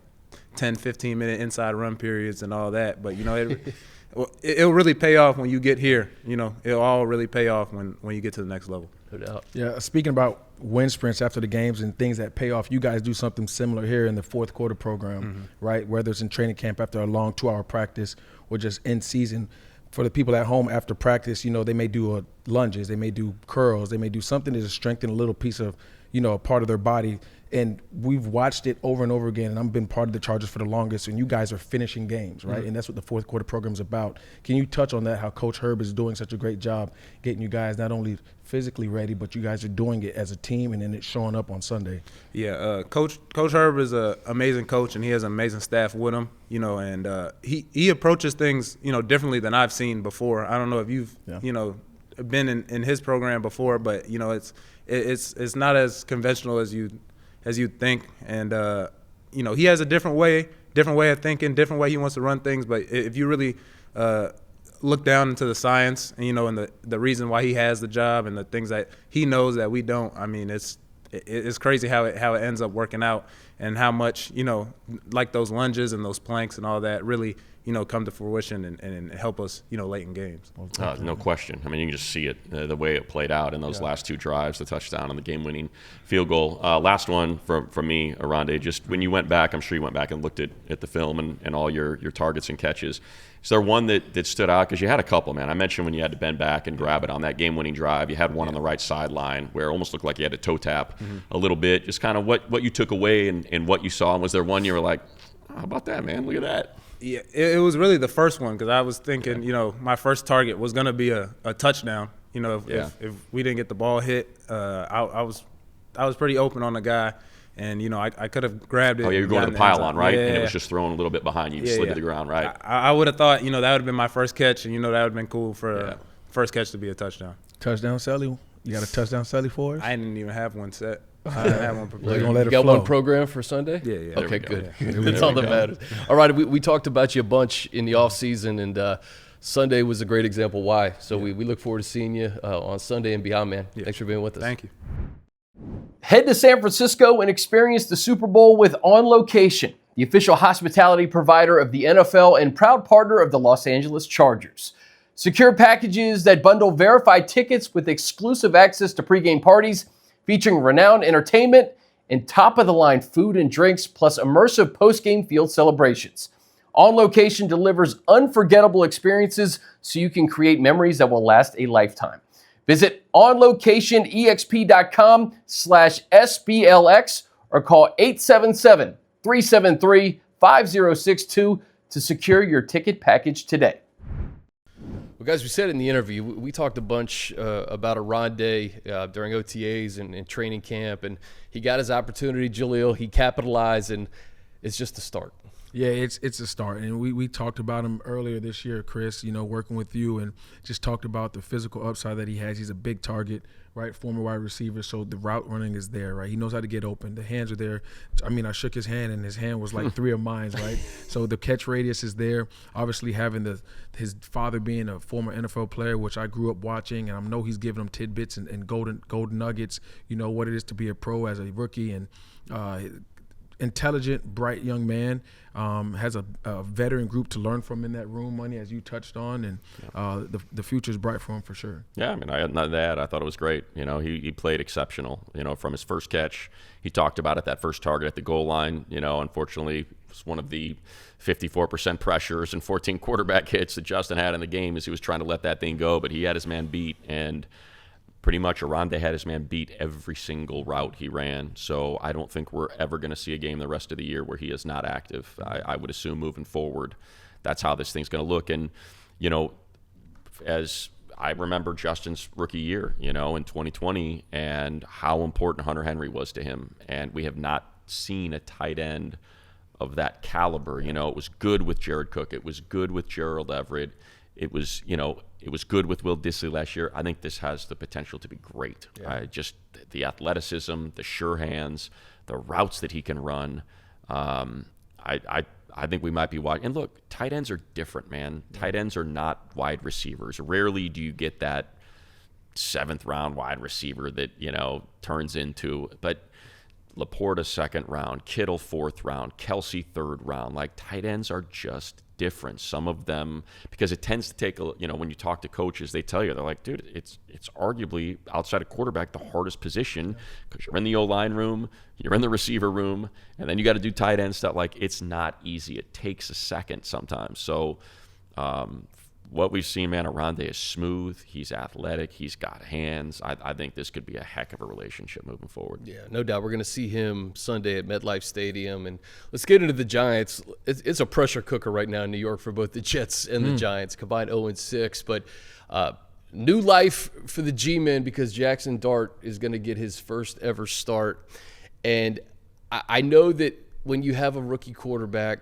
10, 15-minute inside run periods and all that. But, it'll really pay off when you get here. It'll all really pay off when you get to the next level. No doubt. Yeah, speaking about wind sprints after the games and things that pay off, you guys do something similar here in the fourth quarter program, right? Whether it's in training camp after a long 2-hour practice or just in season. For the people at home after practice, they may do lunges, they may do curls, they may do something to just strengthen a little piece of, a part of their body. And we've watched it over and over again, and I've been part of the Chargers for the longest, and you guys are finishing games, right? And that's what the fourth quarter program is about. Can you touch on that, how Coach Herb is doing such a great job getting you guys not only physically ready, but you guys are doing it as a team, and then it's showing up on Sunday? Yeah, Coach Herb is an amazing coach, and he has an amazing staff with him, and he approaches things, differently than I've seen before. I don't know if you've, been in his program before, but, it's not as conventional as you'd think, and he has a different way of thinking, different way he wants to run things. But if you really look down into the science, and and the reason why he has the job and the things that he knows that we don't, I mean, it's crazy how it ends up working out, and how much like those lunges and those planks and all that really come to fruition and help us late in games. No question. I mean, you can just see it, the way it played out in those last two drives, the touchdown and the game-winning field goal. Last one from me, Oronde, just when you went back, I'm sure you went back and looked at the film and all your targets and catches. Is there one that stood out? Because you had a couple, man. I mentioned when you had to bend back and grab it on that game-winning drive. You had one on the right sideline where it almost looked like you had to toe tap a little bit. Just kind of what you took away and what you saw. And was there one you were like, how about that, man? Look at that. Yeah, it was really the first one, because I was thinking, my first target was going to be a touchdown. If we didn't get the ball hit, I was pretty open on the guy, and I could have grabbed it. Oh yeah, you're going to the pylon, right? Yeah. And it was just thrown a little bit behind you, slid to the ground, right? I would have thought, that would have been my first catch, and that would have been cool for first catch to be a touchdown. Touchdown, Sally. You got a touchdown, Sally, for us? I didn't even have one set. I didn't have one prepared. You got one program for Sunday? Yeah. Okay, good. That's all that matters. All right, we talked about you a bunch in the offseason, and Sunday was a great example why. So we look forward to seeing you on Sunday and beyond, man. Yeah. Thanks for being with us. Thank you. Head to San Francisco and experience the Super Bowl with On Location, the official hospitality provider of the NFL and proud partner of the Los Angeles Chargers. Secure packages that bundle verified tickets with exclusive access to pregame parties, featuring renowned entertainment and top-of-the-line food and drinks, plus immersive post-game field celebrations. On Location delivers unforgettable experiences so you can create memories that will last a lifetime. Visit onlocationexp.com/SBLX or call 877-373-5062 to secure your ticket package today. Well, guys, we said in the interview, we talked a bunch about Oronde during OTAs and training camp, and he got his opportunity, Jahleel. He capitalized, and it's just a start. Yeah, it's a start. And we talked about him earlier this year, Chris, working with you, and just talked about the physical upside that he has. He's a big target, right, former wide receiver, so the route running is there, right? He knows how to get open. The hands are there. I mean, I shook his hand, and his hand was like 3 of mine, right? So the catch radius is there. Obviously, having his father being a former NFL player, which I grew up watching, and I know he's giving him tidbits and golden nuggets, what it is to be a pro as a rookie, and intelligent, bright young man. Has a veteran group to learn from in that room, Money, as you touched on, and the future is bright for him for sure. Yeah, I mean, I had nothing to add. I thought it was great. He played exceptional. From his first catch, he talked about it, that first target at the goal line. Unfortunately, it was one of the 54% pressures and 14 quarterback hits that Justin had in the game as he was trying to let that thing go, but he had his man beat, and pretty much Oronde had his man beat every single route he ran. So I don't think we're ever going to see a game the rest of the year where he is not active. I would assume moving forward, that's how this thing's going to look. And, as I remember Justin's rookie year, in 2020, and how important Hunter Henry was to him. And we have not seen a tight end of that caliber. It was good with Jared Cook. It was good with Gerald Everett. It was, it was good with Will Dissly last year. I think this has the potential to be great. Yeah. Just the athleticism, the sure hands, the routes that he can run. I think we might be watching. And look, tight ends are different, man. Yeah. Tight ends are not wide receivers. Rarely do you get that 7th round wide receiver that, turns into. But Laporta 2nd round, Kittle 4th round, Kelsey 3rd round. Like, tight ends are just different. Some of them, because it tends to take when you talk to coaches, they tell you, they're like, dude, it's arguably outside of quarterback the hardest position, because you're in the O-line room, you're in the receiver room, and then you got to do tight end stuff. Like, it's not easy. It takes a second sometimes. So what we've seen, man, Oronde is smooth. He's athletic. He's got hands. I think this could be a heck of a relationship moving forward. Yeah, no doubt. We're going to see him Sunday at MetLife Stadium. And let's get into the Giants. It's a pressure cooker right now in New York for both the Jets and the Giants, combined 0-6. But new life for the G-men, because Jackson Dart is going to get his first ever start. And I know that when you have a rookie quarterback,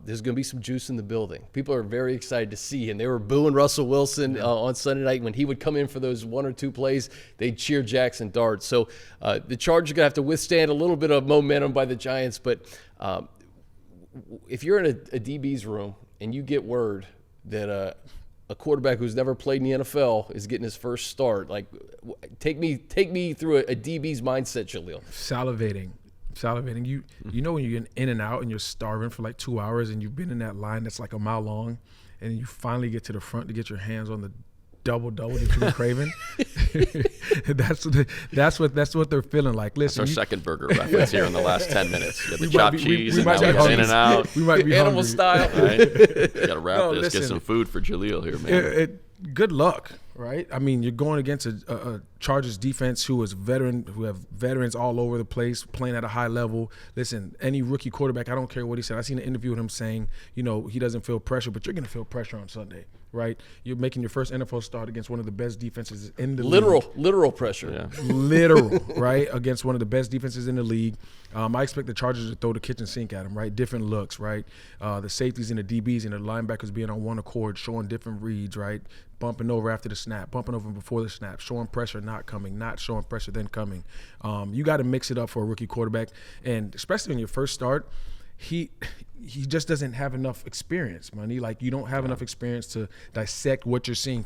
there's going to be some juice in the building. People are very excited to see him. They were booing Russell Wilson on Sunday night. When he would come in for those 1 or 2 plays, they'd cheer Jackson Dart. So the Chargers are going to have to withstand a little bit of momentum by the Giants. But if you're in a DB's room and you get word that a quarterback who's never played in the NFL is getting his first start, like, take me through a DB's mindset, Jahleel. Salivating. You know when you're in and out and you're starving for like 2 hours and you've been in that line that's like a mile long, and you finally get to the front to get your hands on the double that you've been craving. that's what they're feeling like. Listen, that's our second burger reference here in the last 10 minutes. You got the chopped cheese, and now it's in and out. We might be animal hungry. style. Right? You got to wrap this. Listen, get some food for Jahleel here, man. Good luck, right? I mean, you're going against a Chargers defense who have veterans all over the place, playing at a high level. Listen, any rookie quarterback, I don't care what he said. I seen an interview with him saying, he doesn't feel pressure, but you're going to feel pressure on Sunday, right? You're making your first NFL start against one of the best defenses in the league. Literal pressure. Yeah. Literal, right? Against one of the best defenses in the league. I expect the Chargers to throw the kitchen sink at him, right? Different looks, right? The safeties and the DBs and the linebackers being on one accord, showing different reads, right? Bumping over after the snap, bumping over before the snap, showing pressure, not coming, not showing pressure, then coming. You got to mix it up for a rookie quarterback, and especially in your first start, he just doesn't have enough experience, Money. Like, you don't have enough experience to dissect what you're seeing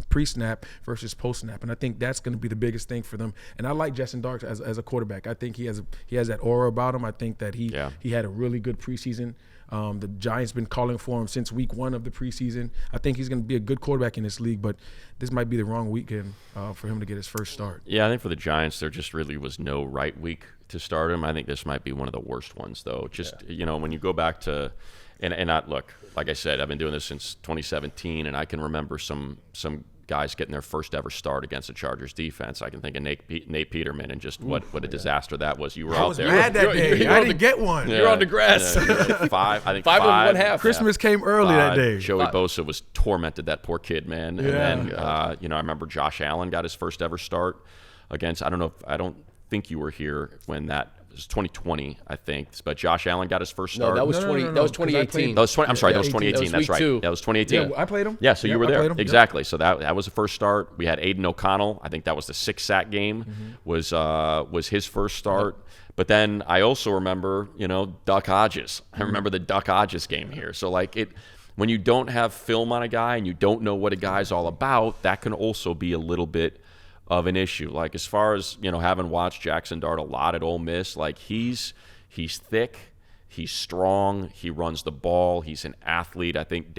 pre-snap versus post-snap, and I think that's going to be the biggest thing for them. And I like Jackson Dart as a quarterback. I think he has that aura about him. I think that he had a really good preseason. The Giants been calling for him since week 1 of the preseason. I think he's going to be a good quarterback in this league, but this might be the wrong weekend for him to get his first start. Yeah, I think for the Giants, there just really was no right week to start him. I think this might be one of the worst ones, though. When you go back to and look, like I said, I've been doing this since 2017, and I can remember some guys getting their first ever start against the Chargers defense. I can think of Nate Peterman and just what a disaster that was. You were out there. I was mad that day. I didn't get one. You're on the grass. Yeah, 5 and 1/2. Christmas came early that day. Joey Bosa was tormented, that poor kid, man. And then, I remember Josh Allen got his first ever start against, I don't think you were here when that was 2020, I think. But Josh Allen got his first start. No, that was 2018. That was 2018. That's right. 2. That was 2018. Yeah, I played him. Yeah, so you were there. Exactly. Yep. So that was the first start. We had Aiden O'Connell. I think that was the 6-sack game. Was his first start. But then I also remember, Duck Hodges. I remember the Duck Hodges game here. So when you don't have film on a guy and you don't know what a guy's all about, that can also be a little bit of an issue. Like, as far as, having watched Jackson Dart a lot at Ole Miss, like, he's He's thick. He's strong. He runs the ball. He's an athlete. I think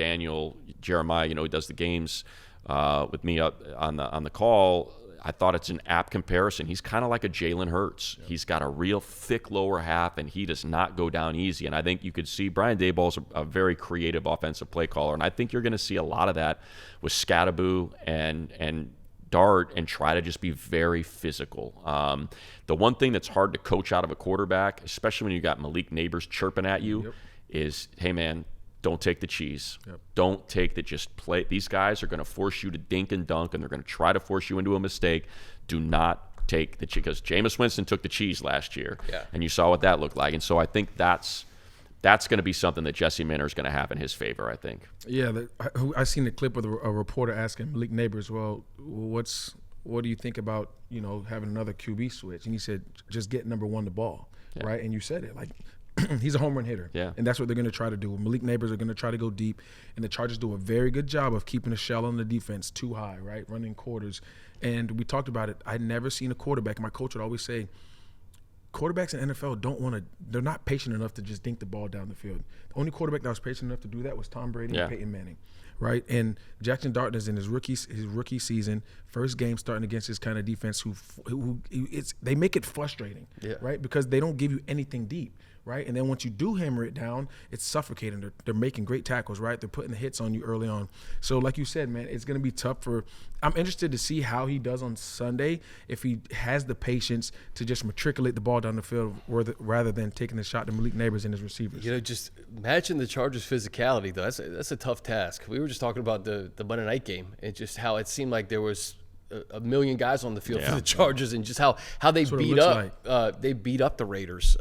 Jeremiah, who does the games with me up on the call, I thought it's an apt comparison. He's kind of like a Jalen Hurts. Yeah. He's got a real thick lower half, and he does not go down easy. And I think you could see Brian Daboll's a very creative offensive play caller, and I think you're going to see a lot of that with Scadaboo and Dart, and try to just be very physical. The one thing that's hard to coach out of a quarterback, especially when you got Malik Neighbors chirping at you, is, hey, man, don't take the cheese. Don't take the just play. These guys are going to force you to dink and dunk, and they're going to try to force you into a mistake. Do not take the cheese, because Jameis Winston took the cheese last year, and you saw what that looked like. And so I think that's going to be something that Jesse Minter is going to have in his favor, I think. Yeah, I seen the clip with a reporter asking Malik Neighbors, well, what do you think about, having another QB switch? And he said, just get number one the ball, right? And you said it, like, he's a home run hitter, and that's what they're going to try to do. Malik Neighbors are going to try to go deep, and the Chargers do a very good job of keeping the shell on the defense too high, right, running quarters. And we talked about it. I'd never seen a quarterback. My coach would always say, quarterbacks in the NFL they're not patient enough to just dink the ball down the field. The only quarterback that was patient enough to do that was Tom Brady and Peyton Manning, right? And Jackson Dart is in his rookie season, first game starting against this kind of defense they make it frustrating, right? Because they don't give you anything deep, right? And then once you do hammer it down, it's suffocating. They're making great tackles, right? They're putting the hits on you early on. So like you said, man, it's going to be tough I'm interested to see how he does on Sunday, if he has the patience to just matriculate the ball down the field rather than taking the shot to Malik Neighbors and his receivers. Just imagine the Chargers' physicality, though. That's a tough task. We were just talking about the Monday night game and just how it seemed like there was a million guys on the field for the Chargers, and just how they beat up they beat up the Raiders.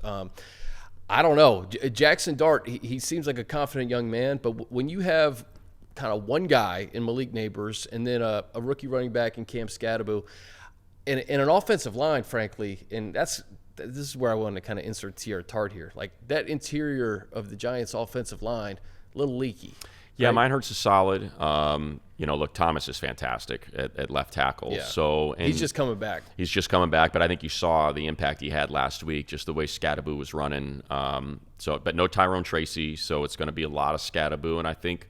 I don't know. Jackson Dart, he seems like a confident young man, but when you have kind of one guy in Malik Neighbors and then a rookie running back in Cam Scadaboo and an offensive line, frankly, and this is where I want to kind of insert T.R. Tart here. Like, that interior of the Giants' offensive line, a little leaky. Yeah, right? Meinherz is solid. Look, Thomas is fantastic at left tackle. Yeah. So he's just coming back. But I think you saw the impact he had last week, just the way Scadaboo was running. But no Tyrone Tracy, so it's going to be a lot of Scadaboo, and I think,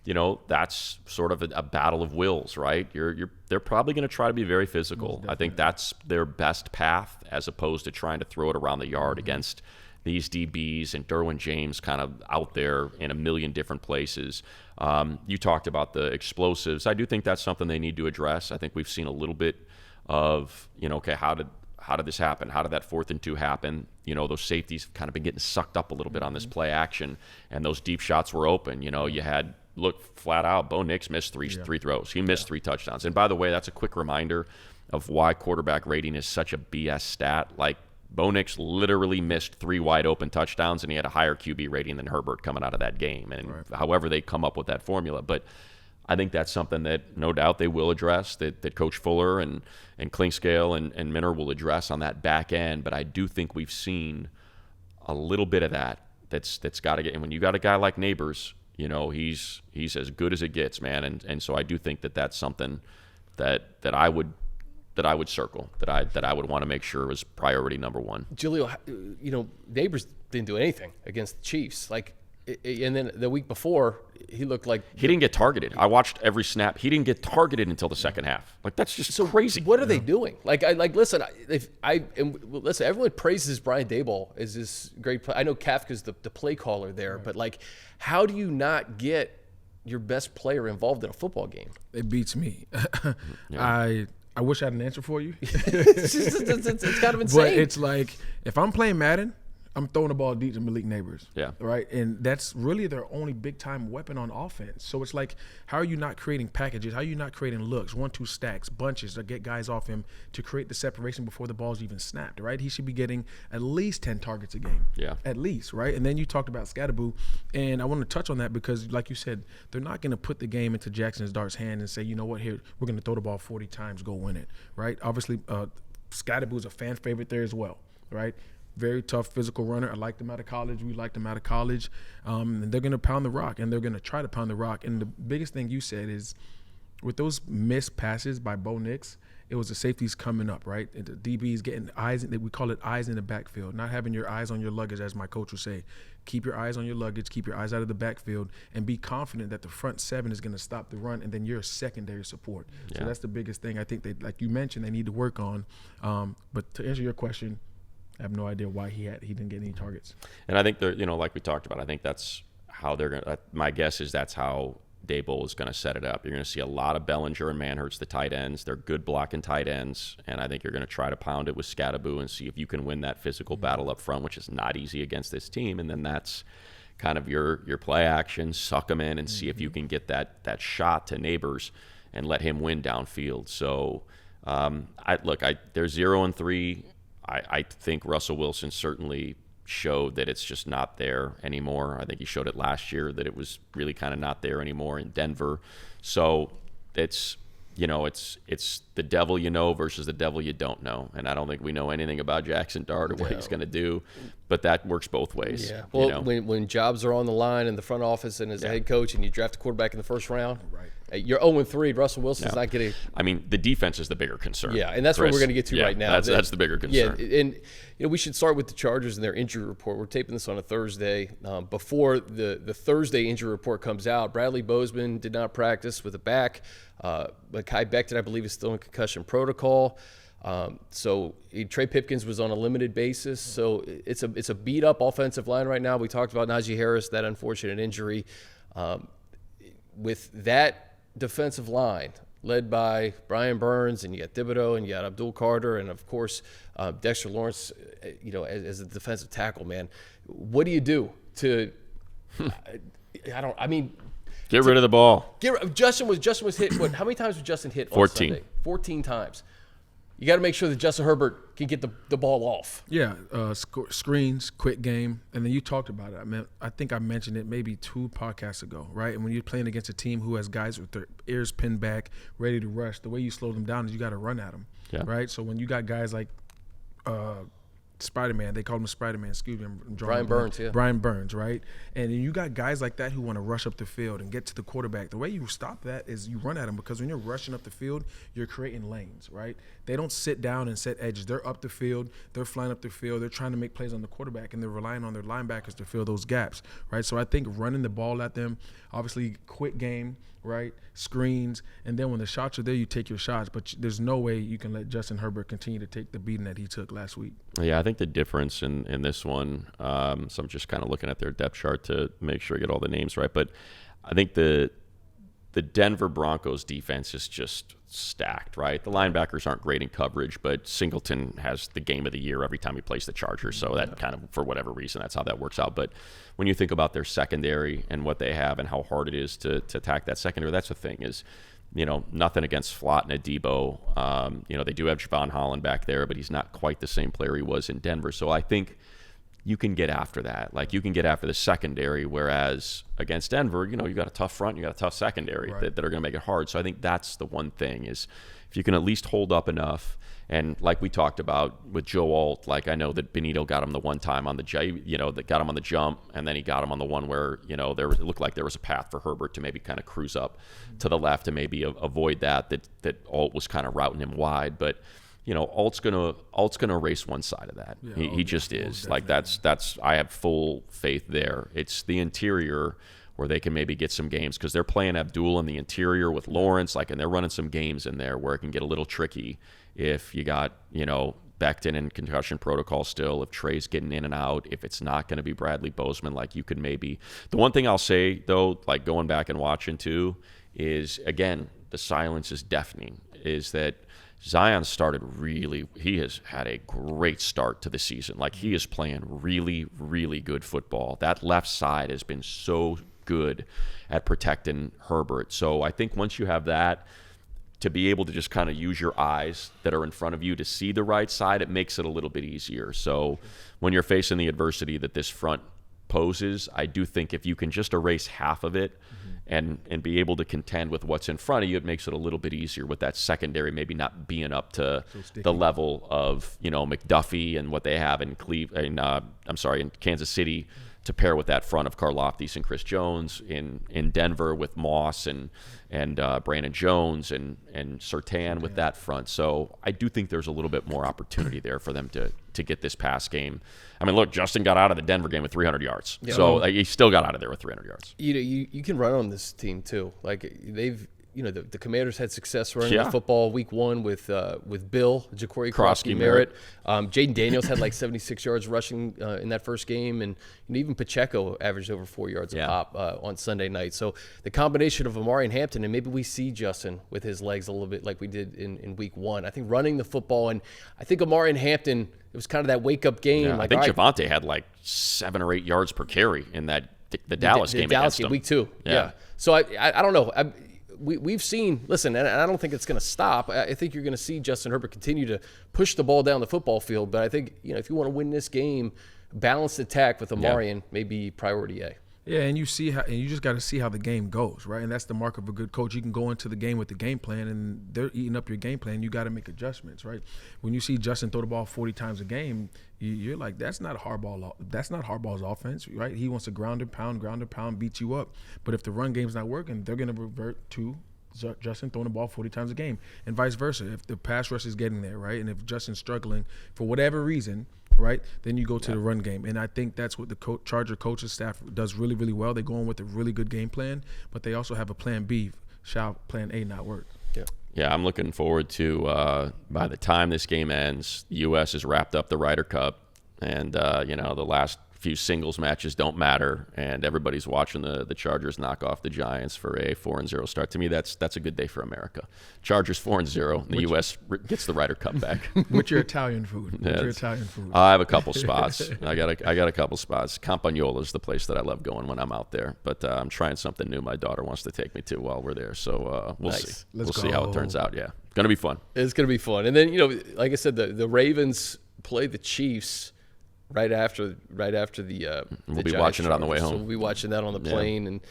that's sort of a battle of wills, right? They're probably going to try to be very physical. I think that's their best path, as opposed to trying to throw it around the yard against these DBs and Derwin James kind of out there in a million different places. You talked about the explosives. I do think that's something they need to address. I think we've seen a little bit of, how did this happen? How did that 4th and 2 happen? Those safeties have kind of been getting sucked up a little bit on this play action, and those deep shots were open. You had, look, flat out, Bo Nix missed three throws. He missed 3 touchdowns. And by the way, that's a quick reminder of why quarterback rating is such a BS stat. Like, Bo Nix literally missed 3 wide open touchdowns, and he had a higher QB rating than Herbert coming out of that game. And however they come up with that formula. But I think that's something that no doubt they will address, that Coach Fuller and Clinkscale and Minter will address on that back end. But I do think we've seen a little bit of that's got to get. And when you got a guy like Neighbors, he's as good as it gets, man. And so I do think that's something that I would circle, that I would want to make sure was priority number one. Jahleel, Neighbors didn't do anything against the Chiefs. And then the week before, he looked like he didn't get targeted. I watched every snap. He didn't get targeted until the second half. That's just so crazy. What are they doing? Listen. Everyone praises Brian Daboll as this great play. I know Kafka's the play caller there, but how do you not get your best player involved in a football game? It beats me. I wish I had an answer for you. It's kind of insane. But it's like, if I'm playing Madden, I'm throwing the ball deep to Malik Neighbors. Yeah. Right? And that's really their only big-time weapon on offense. So it's like, how are you not creating packages? How are you not creating looks, 1-2 stacks, bunches to get guys off him to create the separation before the ball's even snapped, right? He should be getting at least 10 targets a game. Yeah. At least, right? And then you talked about Scadaboo, and I want to touch on that because, like you said, they're not going to put the game into Jackson Dart's hand and say, you know what, here, we're going to throw the ball 40 times, go win it, right? Obviously, Scadaboo's a fan favorite there as well, right? Very tough physical runner. I liked him out of college. We liked him out of college. And they're going to pound the rock, and they're going to try to pound the rock. And the biggest thing you said is, with those missed passes by Bo Nix it was the safeties coming up, right? And the DBs getting eyes, we call it eyes in the backfield, not having your eyes on your luggage, as my coach would say. Keep your eyes on your luggage, keep your eyes out of the backfield, and be confident that the front seven is going to stop the run, and then you're a secondary support. Yeah. So that's the biggest thing I think they, like you mentioned, they need to work on. But to answer your question, I have no idea why he didn't get any targets. And I think they're, like we talked about, I think that's how they're going to, my guess is that's how Daboll is going to set it up. You're going to see a lot of Bellinger and Manhurts, the tight ends. They're good blocking tight ends, and I think you're going to try to pound it with Scattaboo and see if you can win that physical battle up front, which is not easy against this team. And then that's kind of your play action, suck them in and see if you can get that shot to Neighbors and let him win downfield. So, they're 0-3. I think Russell Wilson certainly showed that it's just not there anymore. I think he showed it last year that it was really kind of not there anymore in Denver. So it's the devil you know versus the devil you don't know. And I don't think we know anything about Jackson Dart or what he's going to do, but that works both ways. Yeah. Well, when jobs are on the line in the front office and as a head coach and you draft a quarterback in the first round, right. You're 0-3. Russell Wilson's not getting. I mean, the defense is the bigger concern. Yeah, and that's what we're going to get to right now. That's the bigger concern. Yeah, and we should start with the Chargers and their injury report. We're taping this on a Thursday. Before the Thursday injury report comes out, Bradley Bozeman did not practice with a back. But Kai Becton, I believe, is still in concussion protocol. So Trey Pipkins was on a limited basis. So it's a beat up offensive line right now. We talked about Najee Harris, that unfortunate injury. With that defensive line led by Brian Burns, and you got Thibodeau, and you got Abdul Carter, and of course Dexter Lawrence, as a defensive tackle, man. What do you do to? Get rid of the ball. Justin was hit. How many times was Justin hit? 14. On Sunday? 14 times. You got to make sure that Justin Herbert can get the ball off. Yeah, screens, quick game, and then you talked about it. I think I mentioned it maybe 2 podcasts ago, right? And when you're playing against a team who has guys with their ears pinned back, ready to rush, the way you slow them down is you got to run at them, right? So when you got guys like Spider-Man, they call him Spider-Man, excuse me. Brian Burns, yeah. Brian Burns, right? And you got guys like that who want to rush up the field and get to the quarterback. The way you stop that is you run at them, because when you're rushing up the field, you're creating lanes, right? They don't sit down and set edges. They're up the field. They're flying up the field. They're trying to make plays on the quarterback, and they're relying on their linebackers to fill those gaps, right? So I think running the ball at them, obviously quick game, right? Screens, and then when the shots are there, you take your shots. But there's no way you can let Justin Herbert continue to take the beating that he took last week. Yeah, I think the difference in this one, so I'm just kind of looking at their depth chart to make sure I get all the names right, but I think the Denver Broncos defense is just stacked, right? The linebackers aren't great in coverage, but Singleton has the game of the year every time he plays the Chargers, so that kind of, for whatever reason, that's how that works out. But when you think about their secondary and what they have and how hard it is to attack that secondary, that's the thing is, nothing against Flott and Adebo. They do have Javon Holland back there, but he's not quite the same player he was in Denver. So I think you can get after that. Like, you can get after the secondary, whereas against Denver, you got a tough front, you got a tough secondary that are going to make it hard. So I think that's the one thing is if you can at least hold up enough. And like we talked about with Joe Alt, like I know that Benito got him the one time on that got him on the jump, and then he got him on the one where, it looked like there was a path for Herbert to maybe kind of cruise up to the left and maybe avoid that Alt was kind of routing him wide. But Alt's gonna erase one side of that. Yeah, he just is. Like that's I have full faith there. It's the interior where they can maybe get some games, because they're playing Abdul in the interior with Lawrence, and they're running some games in there where it can get a little tricky if you got Becton in concussion protocol still, if Trey's getting in and out, if it's not going to be Bradley Bozeman, like you could maybe. The one thing I'll say though, like going back and watching too, is again the silence is deafening. Is that Zion he has had a great start to the season. Like, he is playing really, really good football. That left side has been so good at protecting Herbert. So I think once you have that, to be able to just kind of use your eyes that are in front of you to see the right side, it makes it a little bit easier. So when you're facing the adversity that this front poses, I do think if you can just erase half of it, and be able to contend with what's in front of you, it makes it a little bit easier with that secondary maybe not being up to the level of McDuffie and what they have in Kansas City to pair with that front of Karlaftis and Chris Jones, in Denver with Moss and Brandon Jones and Surtain with that front. So I do think there's a little bit more opportunity there for them to get this pass game. I mean, look, Justin got out of the Denver game with 300 yards. Yeah. So he still got out of there with 300 yards. You can run on this team too. Like they've the Commanders had success running the football week 1 with Bill, Ja'Cory Krosky-Merritt. Jaden Daniels had like 76 yards rushing in that first game, and even Pacheco averaged over 4 yards a pop on Sunday night. So the combination of Amari and Hampton, and maybe we see Justin with his legs a little bit like we did in week 1. I think running the football, and I think Amari and Hampton, it was kind of that wake-up game. Yeah, like, I think Javonte had like 7 or 8 yards per carry in that the Dallas game against them. Week 2. Yeah. So I don't know. We've seen, listen, and I don't think it's going to stop. I think you're going to see Justin Herbert continue to push the ball down the football field. But I think, if you want to win this game, balanced attack with Amarian may be priority A. Yeah, and you just got to see how the game goes, right? And that's the mark of a good coach. You can go into the game with the game plan, and they're eating up your game plan. You got to make adjustments, right? When you see Justin throw the ball 40 times a game, you're like, that's not Harbaugh. That's not Harbaugh's offense, right? He wants to ground and pound, beat you up. But if the run game's not working, they're going to revert to Justin throwing the ball 40 times a game, and vice versa. If the pass rush is getting there, right, and if Justin's struggling for whatever reason, right, then you go to the run game. And I think that's what the Charger coaching staff does really, really well. They go in with a really good game plan, but they also have a plan B. Shall plan A not work? Yeah, I'm looking forward to, by the time this game ends, the U.S. has wrapped up the Ryder Cup, and, the last few singles matches don't matter, and everybody's watching the Chargers knock off the Giants for a 4-0 start. To me, that's a good day for America. Chargers 4-0, and the U.S. gets the Ryder Cup back. What's your Italian food? I have a couple spots. I got a couple spots. Campagnola is the place that I love going when I'm out there, but I'm trying something new. My daughter wants to take me to while we're there, so we'll see. We'll see how it turns out. Yeah, gonna be fun. It's gonna be fun. And then like I said, the Ravens play the Chiefs right after the we'll be Giants watching it on the way home. So we'll be watching that on the plane, and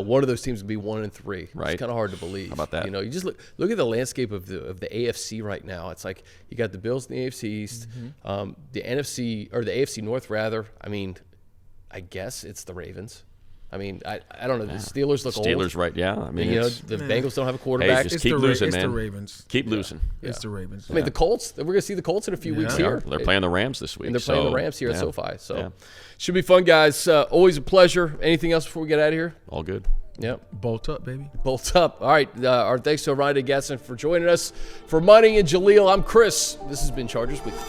one of those teams will be 1-3. Right, it's kind of hard to believe. How about that? You just look at the landscape of the AFC right now. It's like you got the Bills in the AFC East, the NFC or the AFC North rather. I mean, I guess it's the Ravens. I mean, I don't know. The Steelers look old. Steelers, right? Yeah. I mean, the Bengals don't have a quarterback. Hey, just keep losing, man. It's the Ravens. Keep losing. It's the Ravens. I mean, the Colts. We're going to see the Colts in a few weeks here. They're playing the Rams this week. And they're playing the Rams here at SoFi. So should be fun, guys. Always a pleasure. Anything else before we get out of here? All good. Yep. Bolt up, baby. Bolt up. All right. Our thanks to Oronde Gadsden for joining us. For Money and Jahleel, I'm Chris. This has been Chargers Weekly.